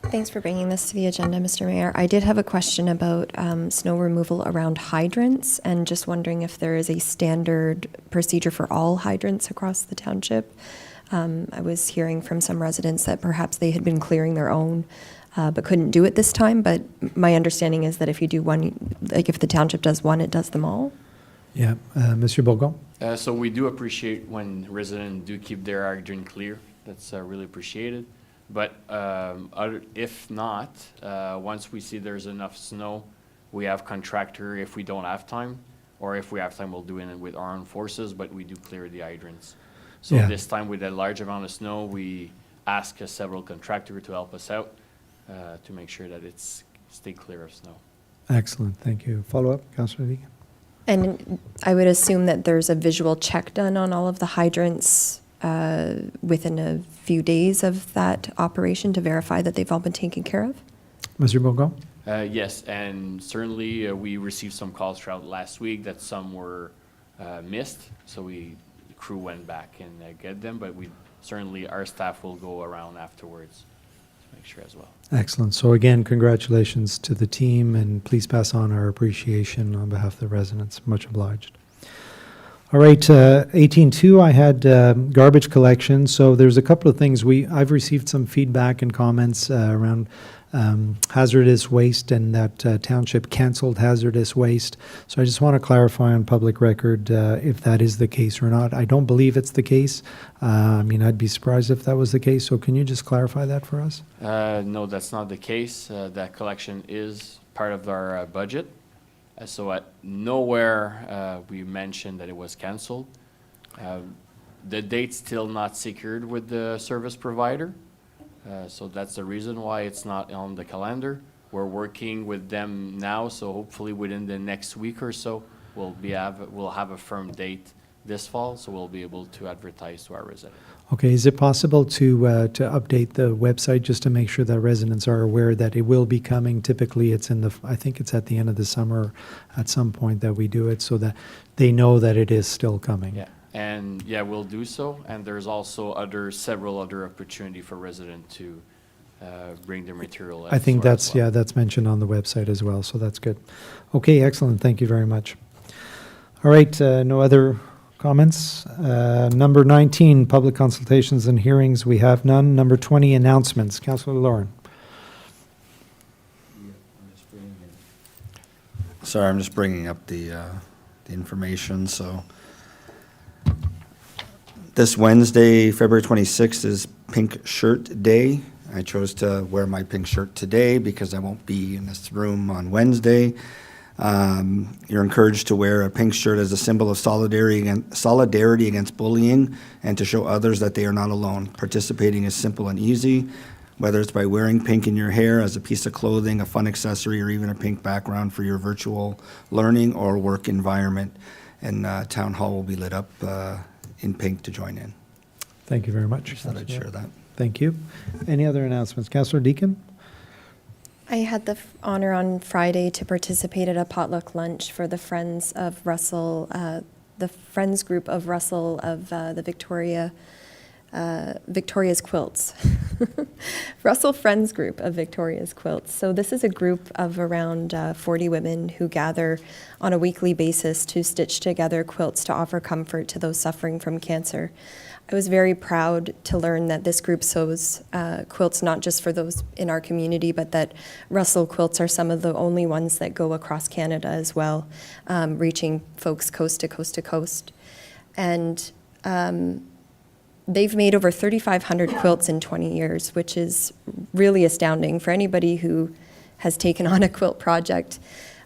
Thanks for bringing this to the agenda, Mr. Mayor. I did have a question about snow removal around hydrants, and just wondering if there is a standard procedure for all hydrants across the township. I was hearing from some residents that perhaps they had been clearing their own, but couldn't do it this time. But my understanding is that if you do one, like if the township does one, it does them all. Yeah. Monsieur Bourgon? So we do appreciate when residents do keep their hydrant clear. That's really appreciated. But if not, once we see there's enough snow, we have contractor if we don't have time, or if we have time, we'll do it with our own forces, but we do clear the hydrants. So this time with a large amount of snow, we ask several contractors to help us out to make sure that it's stay clear of snow. Excellent. Thank you. Follow up, Councillor Deakin? And I would assume that there's a visual check done on all of the hydrants within a few days of that operation to verify that they've all been taken care of? Monsieur Bourgon? Yes, and certainly we received some calls throughout last week that some were missed, so the crew went back and get them, but certainly our staff will go around afterwards to make sure as well. Excellent. So again, congratulations to the team, and please pass on our appreciation on behalf of the residents. Much obliged. All right, 18.2, I had garbage collection. So there's a couple of things. I've received some feedback and comments around hazardous waste, and that township canceled hazardous waste. So I just want to clarify on public record if that is the case or not. I don't believe it's the case. I mean, I'd be surprised if that was the case. So can you just clarify that for us? No, that's not the case. That collection is part of our budget. So at nowhere we mentioned that it was canceled. The date's still not secured with the service provider. So that's the reason why it's not on the calendar. We're working with them now, so hopefully within the next week or so, we'll have a firm date this fall, so we'll be able to advertise to our residents. Okay, is it possible to update the website just to make sure that residents are aware that it will be coming? Typically, it's I think it's at the end of the summer at some point that we do it, so that they know that it is still coming. Yeah, and yeah, we'll do so. And there's also several other opportunity for residents to bring their material. I think elsewhere as well. that's mentioned on the website as well, so that's good. Okay, excellent. Thank you very much. All right, no other comments? Number 19, public consultations and hearings. We have none. Number 20, announcements. Councillor Lauren. Sorry, I'm just bringing up the information. So this Wednesday, February 26th, is Pink Shirt Day. I chose to wear my pink shirt today because I won't be in this room on Wednesday. You're encouraged to wear a pink shirt as a symbol of solidarity against bullying and to show others that they are not alone. Participating is simple and easy, whether it's by wearing pink in your hair as a piece of clothing, a fun accessory, or even a pink background for your virtual learning or work environment. And Town Hall will be lit up in pink to join in. Thank you very much. Just thought I'd share that. Thank you. Any other announcements? Councillor Deakin? I had the honor on Friday to participate at a potluck lunch for the Friends of Russell, the Friends group of Russell of the Victoria's Quilts. Russell Friends group of Victoria's Quilts. So this is a group of around 40 women who gather on a weekly basis to stitch together quilts to offer comfort to those suffering from cancer. I was very proud to learn that this group sews quilts not just for those in our community, but that Russell quilts are some of the only ones that go across Canada as well, reaching folks coast to coast to coast. And they've made over 3,500 quilts in 20 years, which is really astounding for anybody who has taken on a quilt project.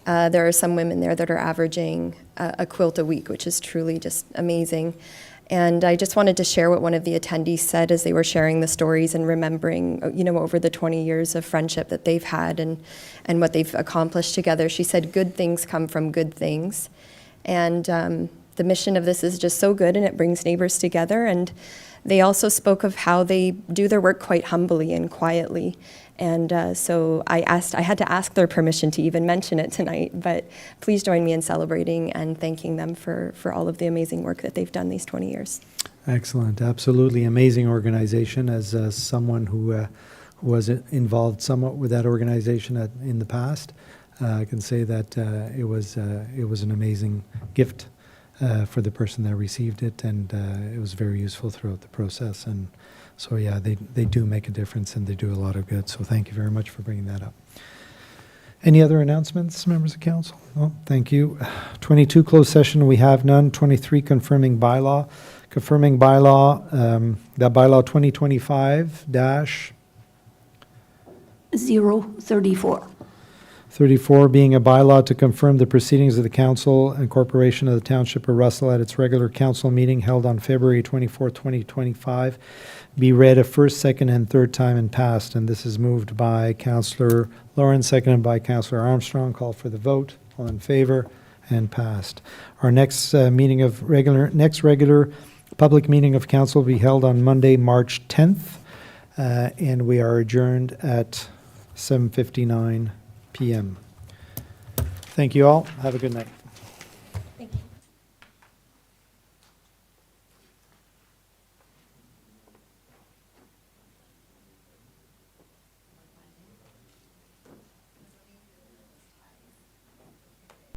There are some women there that are averaging a quilt a week, which is truly just amazing. And I just wanted to share what one of the attendees said as they were sharing the stories and remembering, over the 20 years of friendship that they've had and what they've accomplished together. She said, good things come from good things. And the mission of this is just so good, and it brings neighbors together. And they also spoke of how they do their work quite humbly and quietly. And so I had to ask their permission to even mention it tonight, but please join me in celebrating and thanking them for all of the amazing work that they've done these 20 years. Excellent. Absolutely amazing organization. As someone who was involved somewhat with that organization in the past, I can say that it was an amazing gift for the person that received it, and it was very useful throughout the process. And so, yeah, they do make a difference, and they do a lot of good. So thank you very much for bringing that up. Any other announcements, members of council? No, thank you. 22, closed session, we have none. 23, confirming bylaw. Confirming bylaw, that bylaw 2025-034. 34 being a bylaw to confirm the proceedings of the council and corporation of the Township of Russell at its regular council meeting held on February 24, 2025, be read a first, second, and third time and passed. And this is moved by Councillor Lauren, seconded by Councillor Armstrong. Call for the vote. All in favor, and passed. Our next regular public meeting of council will be held on Monday, March 10th, and we are adjourned at 7:59 p.m. Thank you all. Have a good night.